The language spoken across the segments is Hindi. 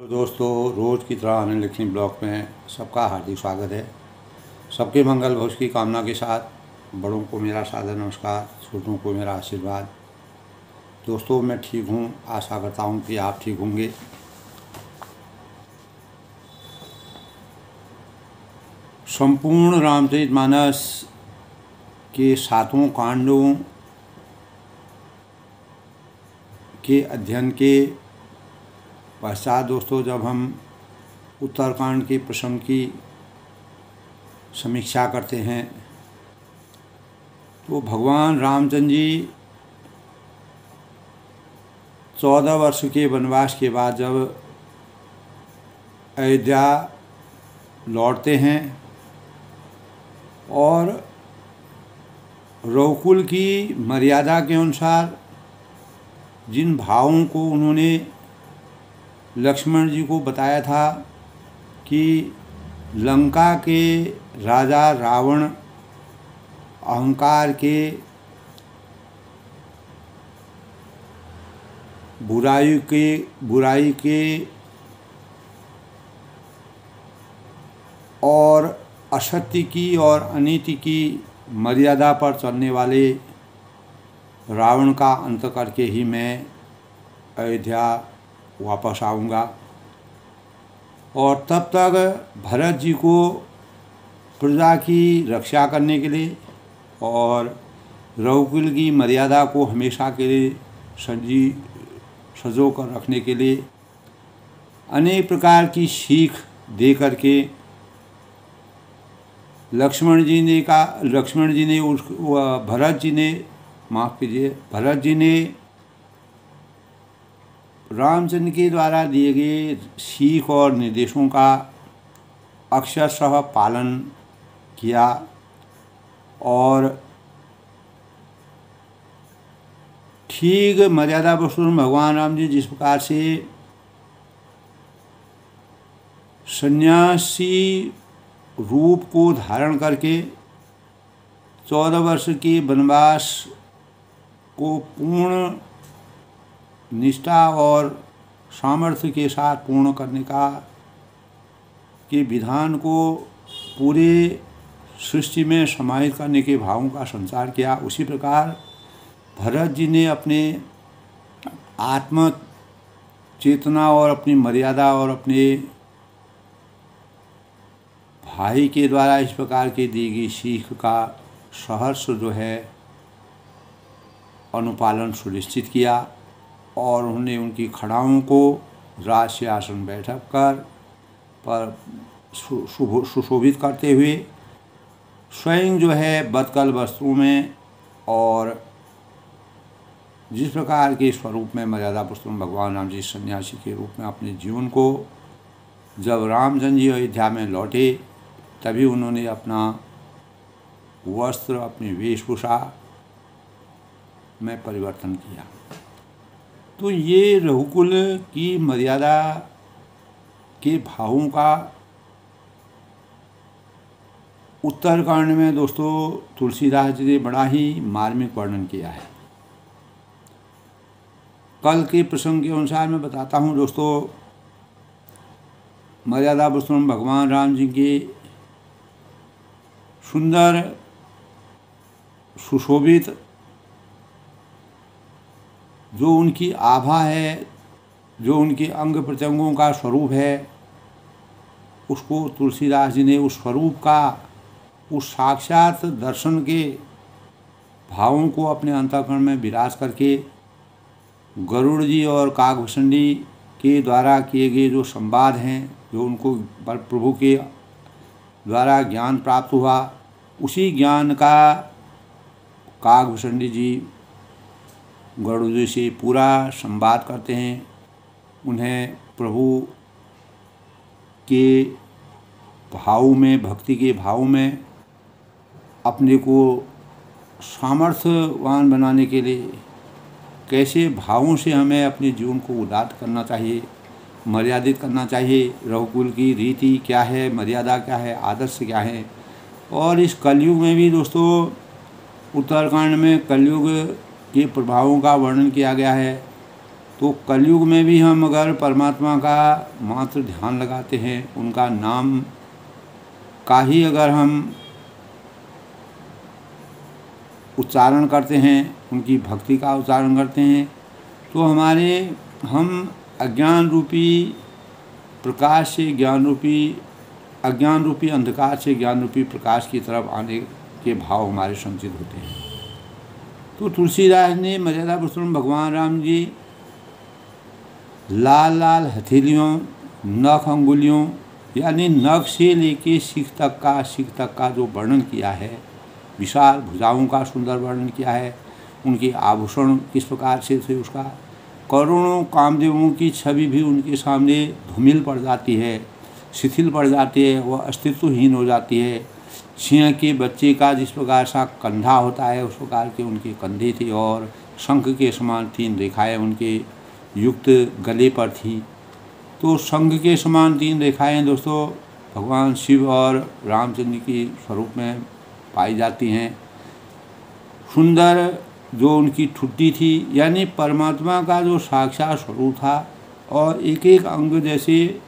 तो दोस्तों, रोज़ की तरह आनंद लक्ष्मी ब्लॉग में सबका हार्दिक स्वागत है। सबके मंगल भविष्य की कामना के साथ बड़ों को मेरा सादर नमस्कार, छोटों को मेरा आशीर्वाद। दोस्तों, मैं ठीक हूँ, आशा करता हूँ कि आप ठीक होंगे। संपूर्ण रामचरितमानस के 7 कांडों के अध्ययन के पश्चात दोस्तों, जब हम उत्तरकांड के प्रसंग की समीक्षा करते हैं तो भगवान रामचंद्र जी 14 वर्ष के वनवास के बाद जब अयोध्या लौटते हैं और रघुकुल की मर्यादा के अनुसार जिन भावों को उन्होंने लक्ष्मण जी को बताया था कि लंका के राजा रावण अहंकार के बुराई के और असत्य की और अनीति की मर्यादा पर चलने वाले रावण का अंत करके ही मैं अयोध्या वापस आऊँगा। और तब तक भरत जी को प्रजा की रक्षा करने के लिए और रघुकुल की मर्यादा को हमेशा के लिए सजो कर रखने के लिए अनेक प्रकार की सीख दे करके भरत जी ने रामचंद्र के द्वारा दिए गए सीख और निर्देशों का अक्षरशः पालन किया और ठीक मर्यादा पुरुषोत्तम भगवान राम जी जिस प्रकार से सन्यासी रूप को धारण करके 14 वर्ष के वनवास को पूर्ण निष्ठा और सामर्थ्य के साथ पूर्ण करने के विधान को पूरे सृष्टि में समाहित करने के भावों का संचार किया, उसी प्रकार भरत जी ने अपने आत्म चेतना और अपनी मर्यादा और अपने भाई के द्वारा इस प्रकार की दी गई सीख का सहर्ष जो है अनुपालन सुनिश्चित किया और उन्होंने उनकी खड़ाओं को राज सिंहासन बैठक पर सुशोभित करते हुए स्वयं जो है बदकल वस्त्रों में और जिस प्रकार के स्वरूप में मर्यादा पुरुषोत्तम भगवान राम जी सन्यासी के रूप में अपने जीवन को जब रामचंद्र जी अयोध्या में लौटे तभी उन्होंने अपना वस्त्र अपनी वेशभूषा में परिवर्तन किया। तो ये रघुकुल की मर्यादा के भावों का उत्तरकांड में दोस्तों तुलसीदास जी ने बड़ा ही मार्मिक वर्णन किया है। कल के प्रसंग के अनुसार मैं बताता हूँ दोस्तों, मर्यादा पुरुषोत्तम भगवान राम जी के सुंदर सुशोभित जो उनकी आभा है, जो उनके अंग प्रत्यंगों का स्वरूप है, उसको तुलसीदास जी ने उस स्वरूप का उस साक्षात दर्शन के भावों को अपने अंतःकरण में विराज करके गरुड़ जी और काकभूषणी के द्वारा किए गए जो संवाद हैं, जो उनको प्रभु के द्वारा ज्ञान प्राप्त हुआ, उसी ज्ञान का काकभूषणी जी गरुड़ जी से पूरा संवाद करते हैं। उन्हें प्रभु के भाव में, भक्ति के भाव में अपने को सामर्थ्यवान बनाने के लिए कैसे भावों से हमें अपने जीवन को उदात्त करना चाहिए, मर्यादित करना चाहिए, रघुकुल की रीति क्या है, मर्यादा क्या है, आदर्श क्या है। और इस कलयुग में भी दोस्तों उत्तरकांड में कलयुग के प्रभावों का वर्णन किया गया है तो कलयुग में भी हम अगर परमात्मा का मात्र ध्यान लगाते हैं, उनका नाम का ही अगर हम उच्चारण करते हैं, उनकी भक्ति का उच्चारण करते हैं, तो हम अज्ञान रूपी प्रकाश से अज्ञान रूपी अंधकार से ज्ञान रूपी प्रकाश की तरफ आने के भाव हमारे संचित होते हैं। तो तुलसीदास ने मर्यादा पुरुषोत्तम भगवान राम जी लाल लाल हथेलियों, नख अंगुलियों यानी नख से लेके सिख तक का जो वर्णन किया है, विशाल भुजाओं का सुंदर वर्णन किया है, उनके आभूषण किस प्रकार से थे, उसका करोड़ों कामदेवों की छवि भी उनके सामने धूमिल पड़ जाती है, शिथिल पड़ जाती है, वह अस्तित्वहीन हो जाती है। सिंह के बच्चे का जिस प्रकार सा कंधा होता है, उस प्रकार के उनके कंधे थे और शंख के समान 3 रेखाएं उनके युक्त गले पर थी। तो शंख के समान 3 रेखाएं दोस्तों भगवान शिव और रामचंद्र के स्वरूप में पाई जाती हैं। सुंदर जो उनकी ठुड्डी थी, यानी परमात्मा का जो साक्षात स्वरूप था, और एक एक अंग जैसे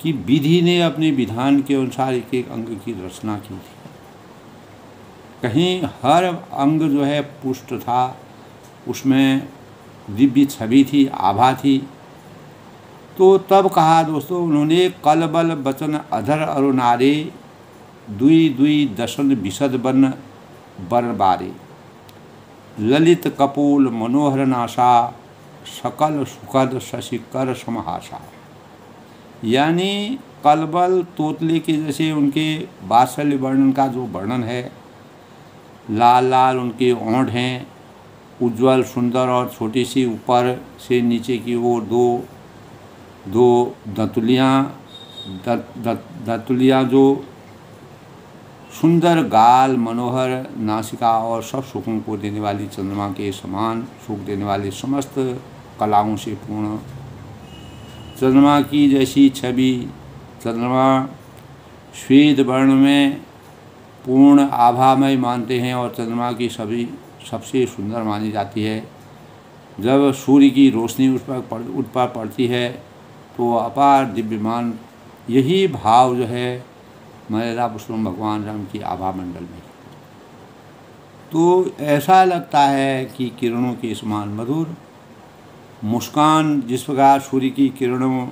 कि विधि ने अपने विधान के अनुसार एक एक अंग की रचना की थी। कहीं हर अंग जो है पुष्ट था, उसमें दिव्य छवि थी, आभा थी। तो तब कहा दोस्तों उन्होंने, कल बल बचन अधर अरुणारे, दुई दुई दशन विशद बन बारे, ललित कपोल मनोहर नाशा, सकल सुखद शशिकर समहासा। यानी कलबल तोतले के जैसे उनके वात्सल्य वर्णन का जो वर्णन है, लाल लाल उनके ओंठ हैं, उज्ज्वल सुंदर और छोटी सी ऊपर से नीचे की ओर दो दंतुलियाँ जो सुंदर गाल, मनोहर नासिका और सब सुखों को देने वाली, चंद्रमा के समान सुख देने वाली, समस्त कलाओं से पूर्ण चंद्रमा की जैसी छवि। चंद्रमा श्वेत वर्ण में पूर्ण आभामय मानते हैं और चंद्रमा की छवि सबसे सुंदर मानी जाती है। जब सूर्य की रोशनी उस पर पड़ती है तो अपार दिव्यमान, यही भाव जो है मर्यादा पुरुषोत्तम भगवान राम की आभा मंडल में। तो ऐसा लगता है कि किरणों के समान मधुर मुस्कान, जिस प्रकार सूर्य की किरणों,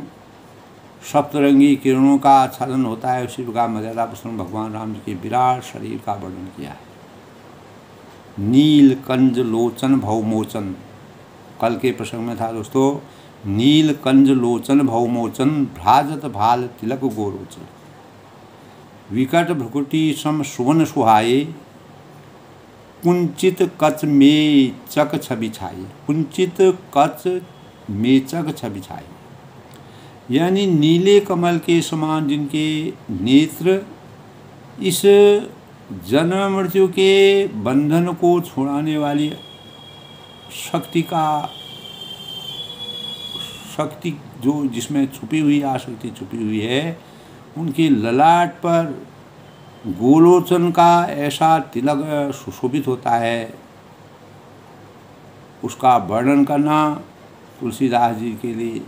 सप्तरंगी किरणों का आच्छादन होता है, उसी प्रकार मर्यादा पुरुषोत्तम भगवान राम जी के विराट शरीर का वर्णन किया है। नील कंज लोचन भवमोचन, कल के प्रसंग में था दोस्तों, नील कंज लोचन भवमोचन, भ्राजत भाल तिलक गोरोचन, विकट भ्रुकुटी सम सुवन सुहाये, कुंचित कच मेचक छवि छाई। कुंचित कच मेचक छवि छाई यानी नीले कमल के समान जिनके नेत्र इस जन्म मृत्यु के बंधन को छुड़ाने वाली शक्ति जो जिसमें छुपी हुई आसक्ति छुपी हुई है, उनके ललाट पर गोलोचन का ऐसा तिलक सुशोभित होता है, उसका वर्णन करना तुलसीदास जी के लिए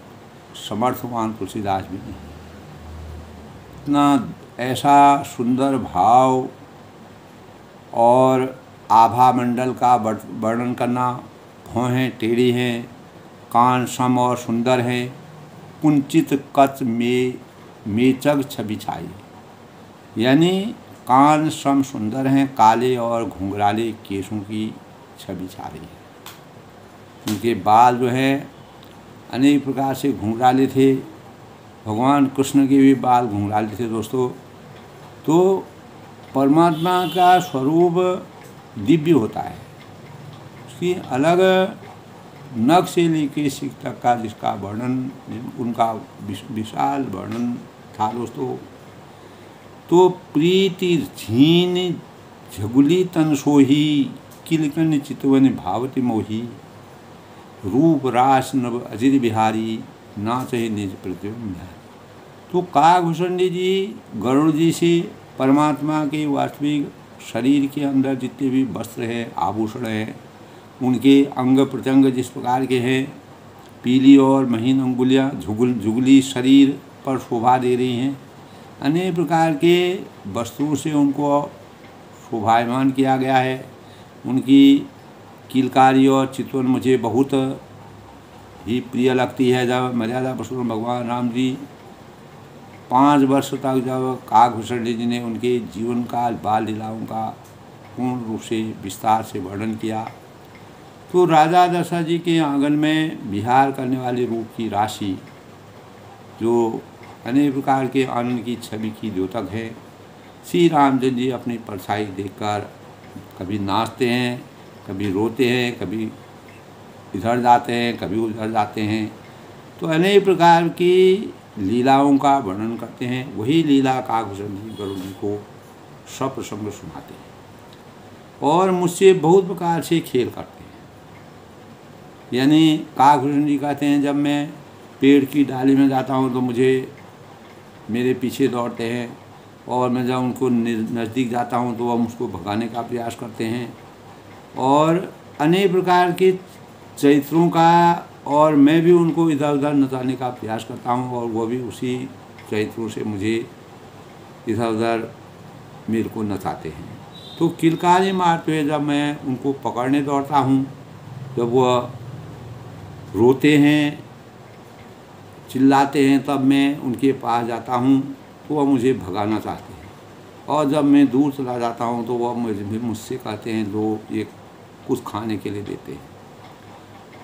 समर्थवान तुलसीदास भी नहीं। इतना ऐसा सुंदर भाव और आभा मंडल का वर्णन करना, भौहें टेढ़ी हैं, कान सम और सुंदर हैं, कुंचित कच मेचक छवि छाई यानी कान सम सुंदर हैं, काले और घुंघराले केशों की छवि छा रही है। उनके बाल जो हैं अनेक प्रकार से घुंघराले थे, भगवान कृष्ण के भी बाल घुंघराले थे दोस्तों। तो परमात्मा का स्वरूप दिव्य होता है, उसकी अलग नख से लेके सिख तक का जिसका वर्णन, उनका विशाल वर्णन था दोस्तों। तो प्रीति झीन झगुली तन सोही, किलकन चितवन भावति मोही, रूप रास नव अजिर बिहारी, नाचे निज प्रतिबिंब। तो काकभूषण जी गरुड़ जी से परमात्मा के वास्तविक शरीर के अंदर जितने भी वस्त्र हैं, आभूषण हैं, उनके अंग प्रत्यंग जिस प्रकार के हैं, पीली और महीन अंगुलियां झुगली शरीर पर शोभा दे रही हैं। अनेक प्रकार के वस्तुओं से उनको शोभायमान किया गया है। उनकी किलकारी और चितवन मुझे बहुत ही प्रिय लगती है। जब मर्यादा पुरुषोत्तम भगवान राम जी 5 वर्ष तक जब काकभूषण जी ने उनके जीवन काल बाल लीलाओं का पूर्ण रूप से विस्तार से वर्णन किया, तो राजा दशरथ जी के आंगन में विहार करने वाले रूप की राशि, जो अनेक प्रकार के आनंद की छवि की द्योतक है, श्री रामचंद्र जी अपनी परछाई देखकर कभी नाचते हैं, कभी रोते हैं, कभी इधर जाते हैं, कभी उधर जाते हैं। तो अनेक प्रकार की लीलाओं का वर्णन करते हैं। वही लीला काकभूषण जी गरुड़ जी को सप्रसंग सुनाते हैं और मुझसे बहुत प्रकार से खेल करते हैं। यानी काकभूषण जी कहते हैं, जब मैं पेड़ की डाली में जाता हूँ तो मुझे मेरे पीछे दौड़ते हैं, और मैं जब उनको नज़दीक जाता हूँ तो वह मुझको भगाने का प्रयास करते हैं। और अनेक प्रकार के चरित्रों का, और मैं भी उनको इधर उधर नचाने का प्रयास करता हूँ, और वो भी उसी चरित्रों से मुझे इधर उधर मेरे को नचाते हैं। तो किलकारी मारते हुए जब मैं उनको पकड़ने दौड़ता हूँ, जब वह रोते हैं, चिल्लाते हैं, तब मैं उनके पास जाता हूँ तो वह मुझे भगाना चाहते हैं। और जब मैं दूर चला जाता हूँ तो वह मुझसे कहते हैं, लो ये कुछ खाने के लिए देते हैं।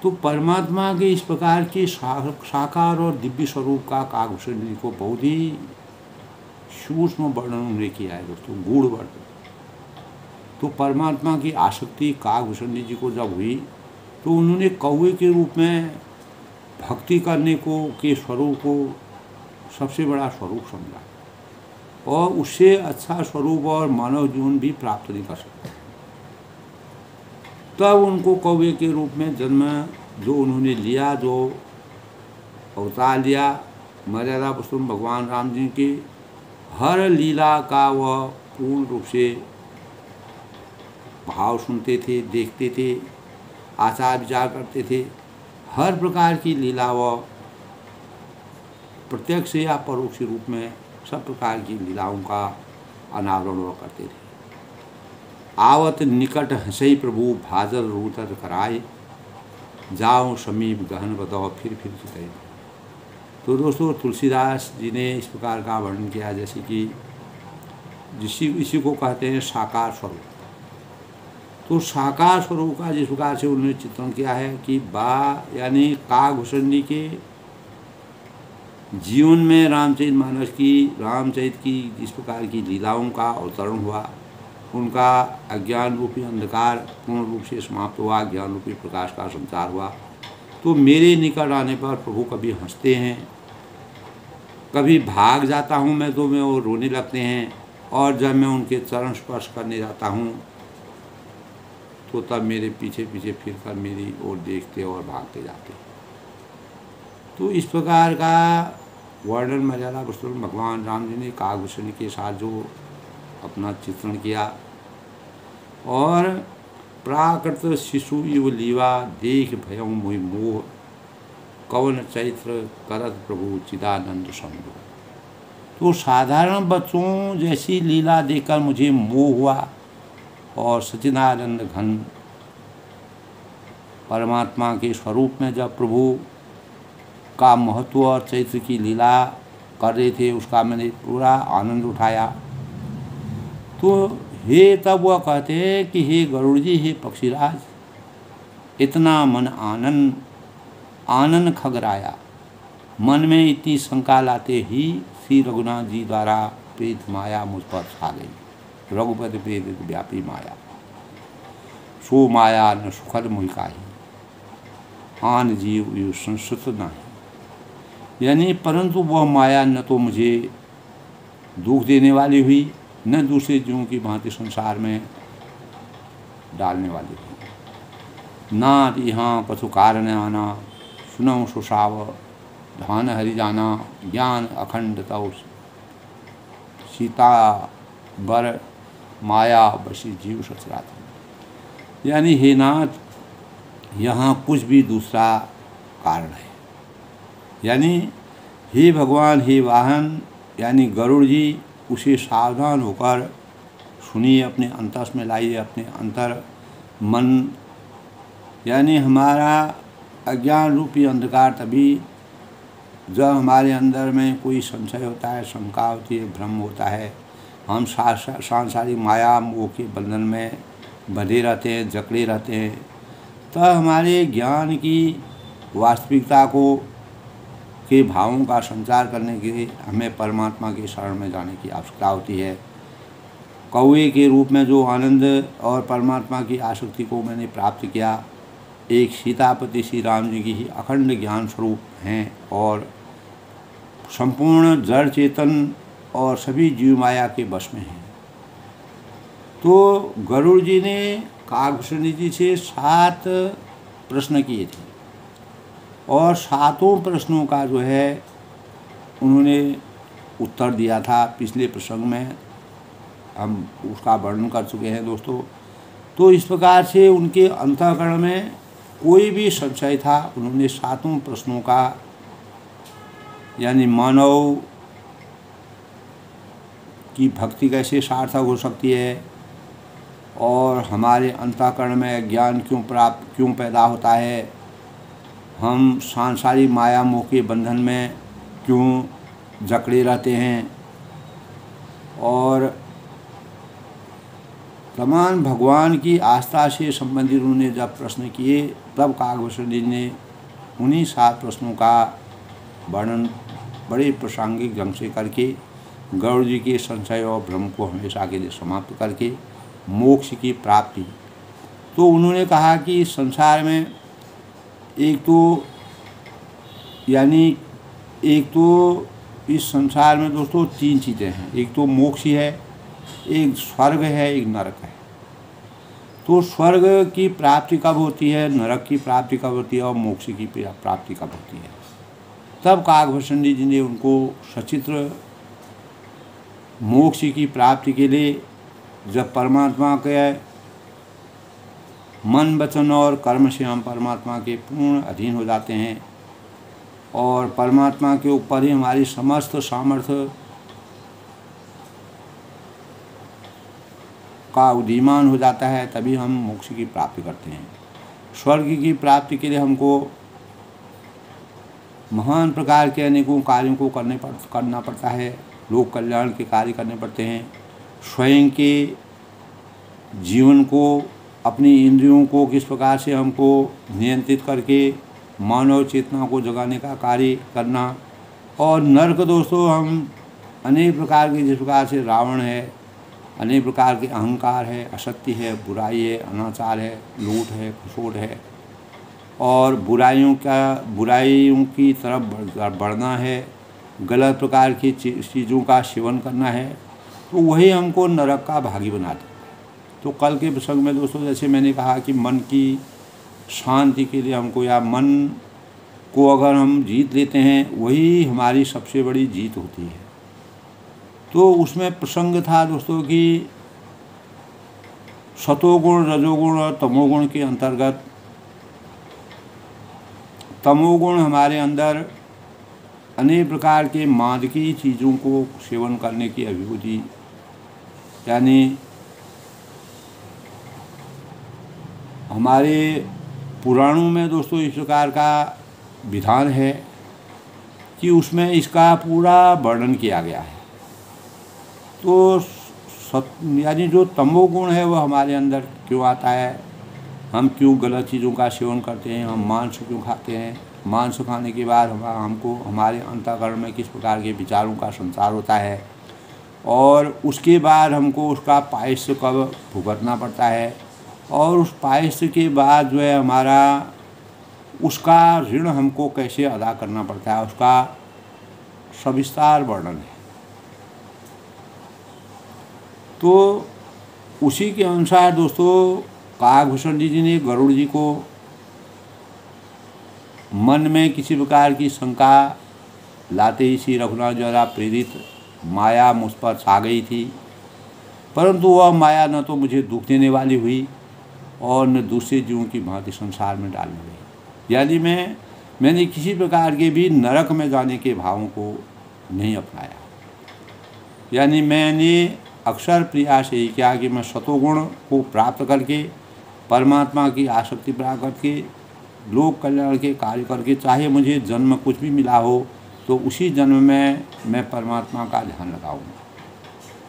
तो परमात्मा के इस प्रकार के साकार और दिव्य स्वरूप का काकभूषण जी को बहुत ही सूक्ष्म वर्णन उन्होंने किया है दोस्तों, गूढ़ वर्णन। तो परमात्मा की आसक्ति काकभूषण जी को जब हुई तो उन्होंने कौवे के रूप में भक्ति करने को के स्वरूप को सबसे बड़ा स्वरूप समझा, और उससे अच्छा स्वरूप और मानव जीवन भी प्राप्त नहीं कर सकता। तब उनको कौवे के रूप में जन्म जो उन्होंने लिया, जो अवतार लिया, मर्यादा पुरुषोत्तम भगवान राम जी के हर लीला का वह पूर्ण रूप से भाव सुनते थे, देखते थे, आचार विचार करते थे। हर प्रकार की लीला वह प्रत्यक्ष या परोक्ष रूप में सब प्रकार की लीलाओं का अनावरण वह करते थे। आवत निकट हंसई प्रभु भाजल रूतर कराए, जाओ समीप गहन बताओ फिर चिताई। तो दोस्तों तुलसीदास जी ने इस प्रकार का वर्णन किया, जैसे कि इसी को कहते हैं साकार स्वरूप। तो साकार स्वरूप का जिस प्रकार से उन्होंने चित्रण किया है कि यानी काकभूषण जी के जीवन में रामचरित की जिस प्रकार की लीलाओं का अवतरण हुआ, उनका अज्ञान रूपी अंधकार पूर्ण रूप से समाप्त हुआ, ज्ञान रूपी प्रकाश का संचार हुआ। तो मेरे निकट आने पर प्रभु कभी हंसते हैं, कभी भाग जाता हूँ मैं तो मैं वो रोने लगते हैं, और जब मैं उनके चरण स्पर्श करने जाता हूँ तो तब मेरे पीछे पीछे फिरकर मेरी ओर देखते और भागते जाते। तो इस प्रकार का वर्णन मर्यादा पुरुषोत्तम भगवान राम जी ने काकभूषण के साथ जो अपना चित्रण किया। और प्राकृत शिशु इव लीवा देख भयं मोहि मोह, कवन चैत्र करत प्रभु चिदानंद संभो। तो साधारण बच्चों जैसी लीला देखकर मुझे मोह हुआ, और सच्चिदानंद घन परमात्मा के स्वरूप में जब प्रभु का महत्व और चैत्र की लीला कर रहे थे, उसका मैंने पूरा आनंद उठाया। तो तब वह कहते हैं कि हे गरुड़ जी, हे पक्षीराज, इतना मन आनंद खगराया। मन में इतनी शंका लाते ही श्री रघुनाथ जी द्वारा प्रेत माया मुझ पर छा गई। रघुपति प्रेत व्यापी माया, सो माया न सुखद मुहिकाही, आन जीव यु संस्कृत नहीं। यानी परंतु वह माया न तो मुझे दुख देने वाली हुई, न दूसरे जीवों की भांति संसार में डालने वाली हुई। ना यहाँ पशु कारण आना, सुनौ सुसाव धान हरि जाना, ज्ञान अखंड तव सीता बर माया बसी जीव सचराचर। यानी हे नाथ, यहाँ कुछ भी दूसरा कारण है। यानी हे भगवान, हे वाहन, यानी गरुड़ जी, उसे सावधान होकर सुनिए, अपने अंतस में लाइए, अपने अंतर मन, यानी हमारा अज्ञान रूपी अंधकार तभी जब हमारे अंदर में कोई संशय होता है, शंका होती है, भ्रम होता है, हम सांसारिक माया मोह के बंधन में बंधे रहते हैं, जकड़े रहते हैं, तब हमारे ज्ञान की वास्तविकता को के भावों का संचार करने के लिए हमें परमात्मा के शरण में जाने की आवश्यकता होती है। कौवे के रूप में जो आनंद और परमात्मा की आसक्ति को मैंने प्राप्त किया, एक सीतापति श्री राम जी की ही अखंड ज्ञान स्वरूप हैं और संपूर्ण जड़ चेतन और सभी जीव माया के वश में हैं। तो गरुड़ जी ने काकभूषणी जी से 7 प्रश्न किए थे और 7 प्रश्नों का जो है उन्होंने उत्तर दिया था। पिछले प्रसंग में हम उसका वर्णन कर चुके हैं दोस्तों। तो इस प्रकार से उनके अंतःकरण में कोई भी संशय था, उन्होंने 7 प्रश्नों का, यानी मानव की भक्ति कैसे सार्थक हो सकती है और हमारे अंतःकरण में ज्ञान क्यों पैदा होता है, हम सांसारिक माया मोह के बंधन में क्यों जकड़े रहते हैं, और तमाम भगवान की आस्था से संबंधित उन्होंने जब प्रश्न किए, तब काकभूषणी जी ने उन्हीं 7 प्रश्नों का वर्णन बड़े प्रासंगिक ढंग से करके गरुड़ जी के संशय और भ्रम को हमेशा के लिए समाप्त करके मोक्ष की प्राप्ति। तो उन्होंने कहा कि संसार में एक तो इस संसार में दोस्तों 3 चीज़ें हैं। एक तो मोक्ष है, एक स्वर्ग है, एक नरक है। तो स्वर्ग की प्राप्ति कब होती है, नरक की प्राप्ति कब होती है और मोक्ष की प्राप्ति कब होती है। तब काकभूषणी जी ने उनको सचित्र मोक्ष की प्राप्ति के लिए जब परमात्मा के मन वचन और कर्म से हम परमात्मा के पूर्ण अधीन हो जाते हैं और परमात्मा के ऊपर ही हमारी समस्त सामर्थ्य का उदीयमान हो जाता है, तभी हम मोक्ष की प्राप्ति करते हैं। स्वर्ग की प्राप्ति के लिए हमको महान प्रकार के अनेकों कार्यों को करना पड़ता है, लोक कल्याण के कार्य करने पड़ते हैं, स्वयं के जीवन को, अपनी इंद्रियों को किस प्रकार से हमको नियंत्रित करके मानव चेतना को जगाने का कार्य करना। और नरक दोस्तों, हम अनेक प्रकार के, जिस प्रकार से रावण है, अनेक प्रकार के अहंकार है, असत्य है, बुराई है, अनाचार है, लूट है, खसोट है और बुराइयों की तरफ बढ़ना है, गलत प्रकार की चीज़ों का सेवन करना है, तो वही हमको नरक का भागी बनाता है। तो कल के प्रसंग में दोस्तों जैसे मैंने कहा कि मन की शांति के लिए हमको, या मन को अगर हम जीत लेते हैं, वही हमारी सबसे बड़ी जीत होती है। तो उसमें प्रसंग था दोस्तों कि सतोगुण, रजोगुण और तमोगुण के अंतर्गत तमोगुण हमारे अंदर अनेक प्रकार के मादकी चीज़ों को सेवन करने की अभिवृत्ति, यानी हमारे पुराणों में दोस्तों इस प्रकार का विधान है कि उसमें इसका पूरा वर्णन किया गया है। तो यानी जो तमोगुण है वो हमारे अंदर क्यों आता है, हम क्यों गलत चीज़ों का सेवन करते हैं, हम मांस क्यों खाते हैं, मांस खाने के बाद हमको हमारे अंतःकरण में किस प्रकार के विचारों का संचार होता है और उसके बाद हमको उसका प्रायश्चित कब भुगतना पड़ता है और उस प्रायश्चित के बाद जो है हमारा उसका ऋण हमको कैसे अदा करना पड़ता है, उसका सविस्तार वर्णन है। तो उसी के अनुसार दोस्तों काकभूषणी जी ने गरुड़ जी को मन में किसी प्रकार की शंका लाते ही श्री रघुनाथ द्वारा प्रेरित माया मुझ पर छा गई थी, परंतु वह माया न तो मुझे दुख देने वाली हुई और न दूसरे जीवों की भांति संसार में डालने गई। यानी मैं मैंने किसी प्रकार के भी नरक में जाने के भावों को नहीं अपनाया। यानी मैंने अक्सर प्रयास यही किया कि मैं सतोगुण को प्राप्त करके, परमात्मा की आसक्ति प्राप्त करके, लोक कल्याण के कार्य करके, चाहे मुझे जन्म कुछ भी मिला हो तो उसी जन्म में मैं परमात्मा का ध्यान लगाऊंगा।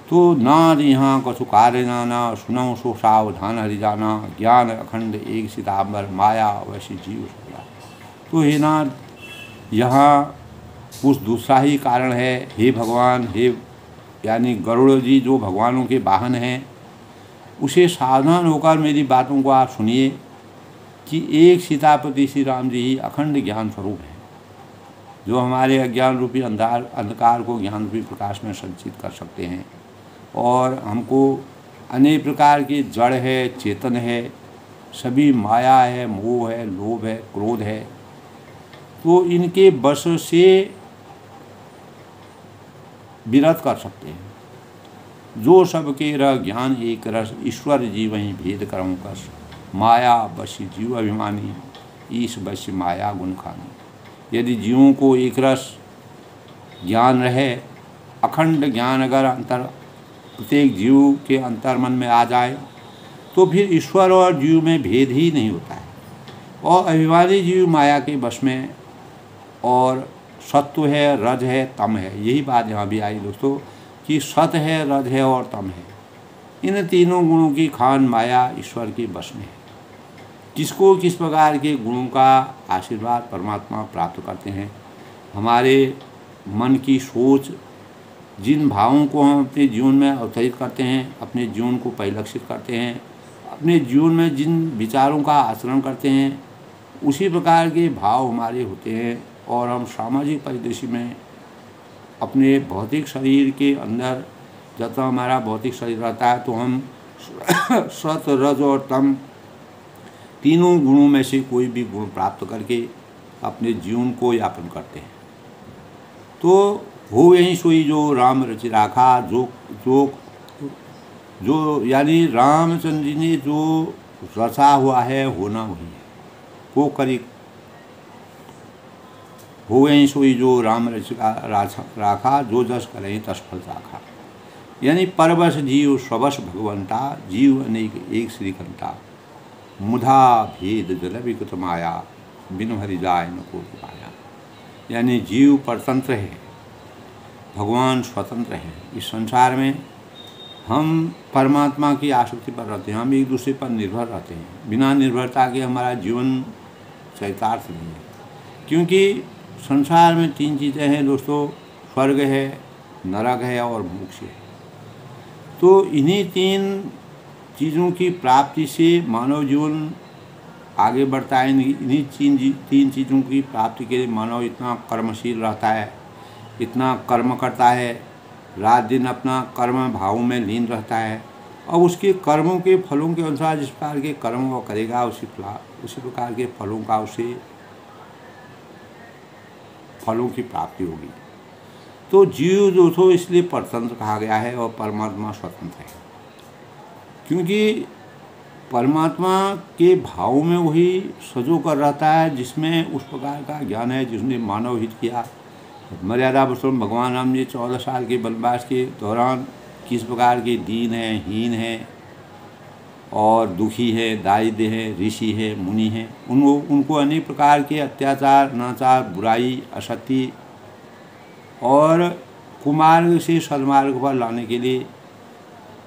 तो ना यहाँ कछु कार्य नाना, सुनौ सो सावधान हरि जाना, ज्ञान अखंड एक सितांबर, माया वैसी जीव सकला। तो हे नाथ, यहाँ कुछ दूसरा ही कारण है। हे भगवान, हे यानी गरुड़ जी जो भगवानों के वाहन हैं, उसे सावधान होकर मेरी बातों को आप सुनिए कि एक सीतापति श्री राम जी ही अखंड ज्ञान स्वरूप है, जो हमारे अज्ञान रूपी अंधकार को ज्ञान रूपी प्रकाश में संचित कर सकते हैं और हमको अनेक प्रकार की जड़ है, चेतन है, सभी माया है, मोह है, लोभ है, क्रोध है, तो इनके वश से विरत कर सकते हैं। जो सबके रह ज्ञान एक रस, ईश्वर जीव ही भेद करऊँ कस, माया बसी जीव अभिमानी, ईश बसी माया गुण खानी। यदि जीवों को एक रस ज्ञान रहे, अखंड ज्ञान अगर प्रत्येक जीव के अंतर्मन में आ जाए तो फिर ईश्वर और जीव में भेद ही नहीं होता है। और अभिमानी जीव माया के वश में, और सत्व है, रज है, तम है। यही बात यहाँ भी आई दोस्तों कि सत है, रज है और तम है। इन तीनों गुणों की खान माया ईश्वर के वश में है। किसको किस प्रकार के गुणों का आशीर्वाद परमात्मा प्राप्त करते हैं, हमारे मन की सोच, जिन भावों को हम अपने जीवन में अवतरित करते हैं, अपने जीवन को परिलक्षित करते हैं, अपने जीवन में जिन विचारों का आचरण करते हैं, उसी प्रकार के भाव हमारे होते हैं। और हम सामाजिक परिदृश्य में अपने भौतिक शरीर के अंदर, जब तक हमारा भौतिक शरीर रहता है तो हम सत, रज और तम तीनों गुणों में से कोई भी गुण प्राप्त करके अपने जीवन को यापन करते हैं। तो हो यही सोई जो राम रच राखा, जो यानी रामचंद्र जी ने जो रचा हुआ है, होना वही है। को करी हो यही सोई जो राम रच राखा, जो जस करे तस फल राखा। यानी परवश जीव स्वश भगवंता, जीव अनेक एक श्रीकंता, मुधा भेद जल विकृत माया, बिनु हरि जाय न को पाया। यानी जीव परतंत्र है, भगवान स्वतंत्र है। इस संसार में हम परमात्मा की आसक्ति पर रहते हैं, हम एक दूसरे पर निर्भर रहते हैं। बिना निर्भरता के हमारा जीवन चरितार्थ नहीं है। क्योंकि संसार में तीन चीज़ें हैं दोस्तों, स्वर्ग है, नरक है और मोक्ष है। तो इन्हीं तीन चीज़ों की प्राप्ति से मानव जीवन आगे बढ़ता है। इन्हीं तीन चीज़ों की प्राप्ति के लिए मानव इतना कर्मशील रहता है, इतना कर्म करता है, रात दिन अपना कर्म भाव में लीन रहता है। और उसके कर्मों के फलों के अनुसार जिस प्रकार के कर्म वो करेगा, उसी प्रकार के फलों का उसे फलों की प्राप्ति होगी। तो जीव जो तो इसलिए परतंत्र कहा गया है और परमात्मा स्वतंत्र है, क्योंकि परमात्मा के भाव में वही सजो कर रहता है जिसमें उस प्रकार का ज्ञान है जिसने मानव हित किया। मर्यादा पुरुषोत्तम भगवान राम जी 14 साल के वनवास के दौरान किस प्रकार के दीन है, हीन है और दुखी है, दारिद्र्य है, ऋषि है, मुनि है, उनको अनेक प्रकार के अत्याचार, अनाचार, बुराई, असत्य और कुमार्ग से सन्मार्ग पर लाने के लिए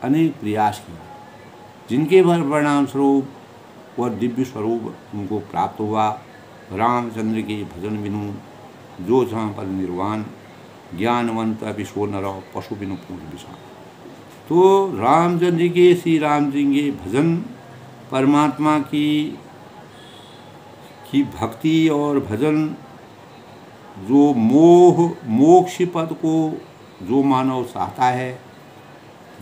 अनेक प्रयास किए, जिनके परिणाम स्वरूप वह दिव्य स्वरूप उनको प्राप्त हुआ। रामचंद्र के भजन बिनु जो जहाँ पर निर्वाण, ज्ञानवंत अभिशो नर पशु बिनु पूर्ण विषाण। तो रामचंद्र जी के, श्री राम जी के भजन, परमात्मा की भक्ति और भजन, जो मोक्ष पद को जो मानव चाहता है,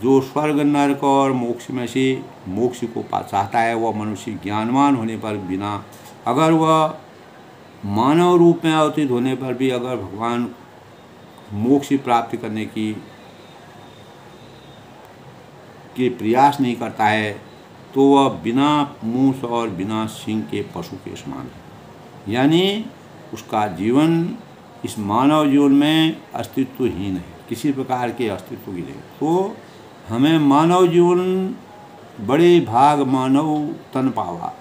जो स्वर्ग नरक और मोक्ष में से मोक्ष को चाहता है, वह मनुष्य ज्ञानवान होने पर बिना, अगर वह मानव रूप में अवतीत होने पर भी अगर भगवान मोक्ष प्राप्ति करने की प्रयास नहीं करता है तो वह बिना मूस और बिना सिंह के पशु के समान है। यानी उसका जीवन इस मानव जीवन में अस्तित्वहीन है, किसी प्रकार के अस्तित्व की नहीं। तो हमें मानव जीवन बड़े भाग मानव तन पावा,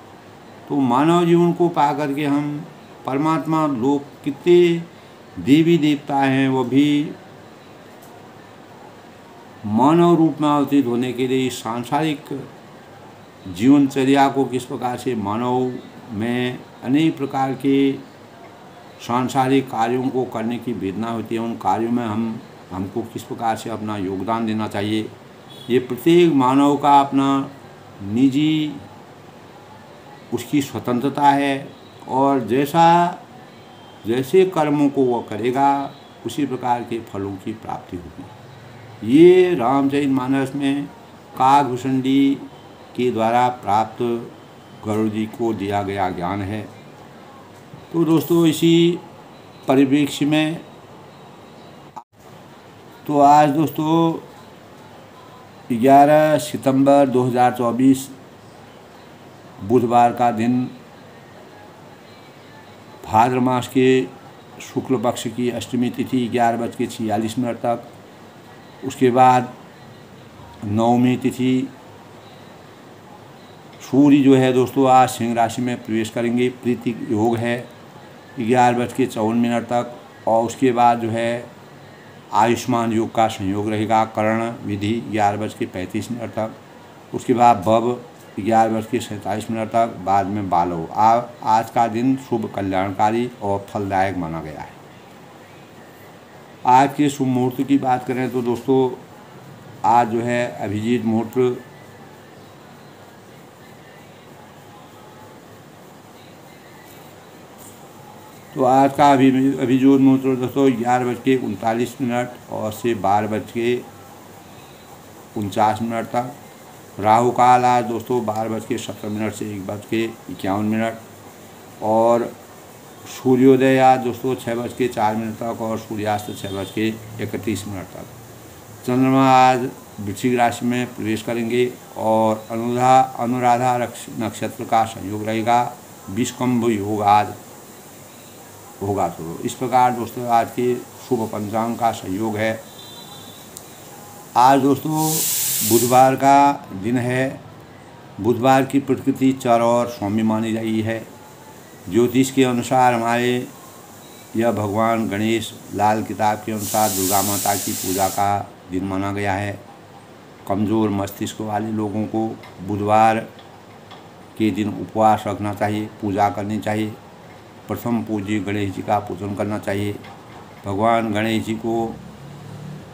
तो मानव जीवन को पा करके हम परमात्मा लोग कितने देवी देवता हैं वो भी मानव रूप में अवतीर्ण होने के लिए सांसारिक जीवनचर्या को किस प्रकार से मानव में अनेक प्रकार के सांसारिक कार्यों को करने की वेदना होती है, उन कार्यों में हमको किस प्रकार से अपना योगदान देना चाहिए, ये प्रत्येक मानव का अपना निजी उसकी स्वतंत्रता है। और जैसे कर्मों को वह करेगा उसी प्रकार के फलों की प्राप्ति होगी। ये रामचरितमानस में काकभूषणी के द्वारा प्राप्त गरुड़ जी को दिया गया ज्ञान है। तो दोस्तों इसी परिप्रेक्ष्य में तो आज दोस्तों 11 सितंबर 2024 बुधवार का दिन, भाद्र मास के शुक्ल पक्ष की अष्टमी तिथि 11:46 तक, उसके बाद नवमी तिथि सूर्य जो है दोस्तों आज सिंह राशि में प्रवेश करेंगे, प्रीति योग है 11:54 तक, और उसके बाद जो है आयुष्मान योग का संयोग रहेगा कर्ण विधि 11:35 तक, उसके बाद बब 11:47 तक, बाद में बालो। आज का दिन शुभ कल्याणकारी और फलदायक माना गया है। आज के शुभ मुहूर्त की बात करें तो दोस्तों आज जो है अभिजीत मुहूर्त तो आज का अभिजीत मुहूर्त दोस्तों 11:39 और से 12:49 तक। राहु काल आज दोस्तों 12:17 से 1:51 और सूर्योदय आज दोस्तों 6:04 तक और सूर्यास्त 6:31 तक। चंद्रमा आज वृश्चिक राशि में प्रवेश करेंगे और अनुराधा नक्षत्र का संयोग रहेगा, विषकंभ योग आज होगा। तो इस प्रकार दोस्तों आज के शुभ पंचांग का संयोग है। आज दोस्तों बुधवार का दिन है। बुधवार की प्रकृति चर और सौम्य मानी गई है। ज्योतिष के अनुसार हमारे यह भगवान गणेश लाल किताब के अनुसार दुर्गा माता की पूजा का दिन माना गया है। कमज़ोर मस्तिष्क वाले लोगों को बुधवार के दिन उपवास रखना चाहिए, पूजा करनी चाहिए। प्रथम पूज्य गणेश जी का पूजन करना चाहिए। भगवान गणेश जी को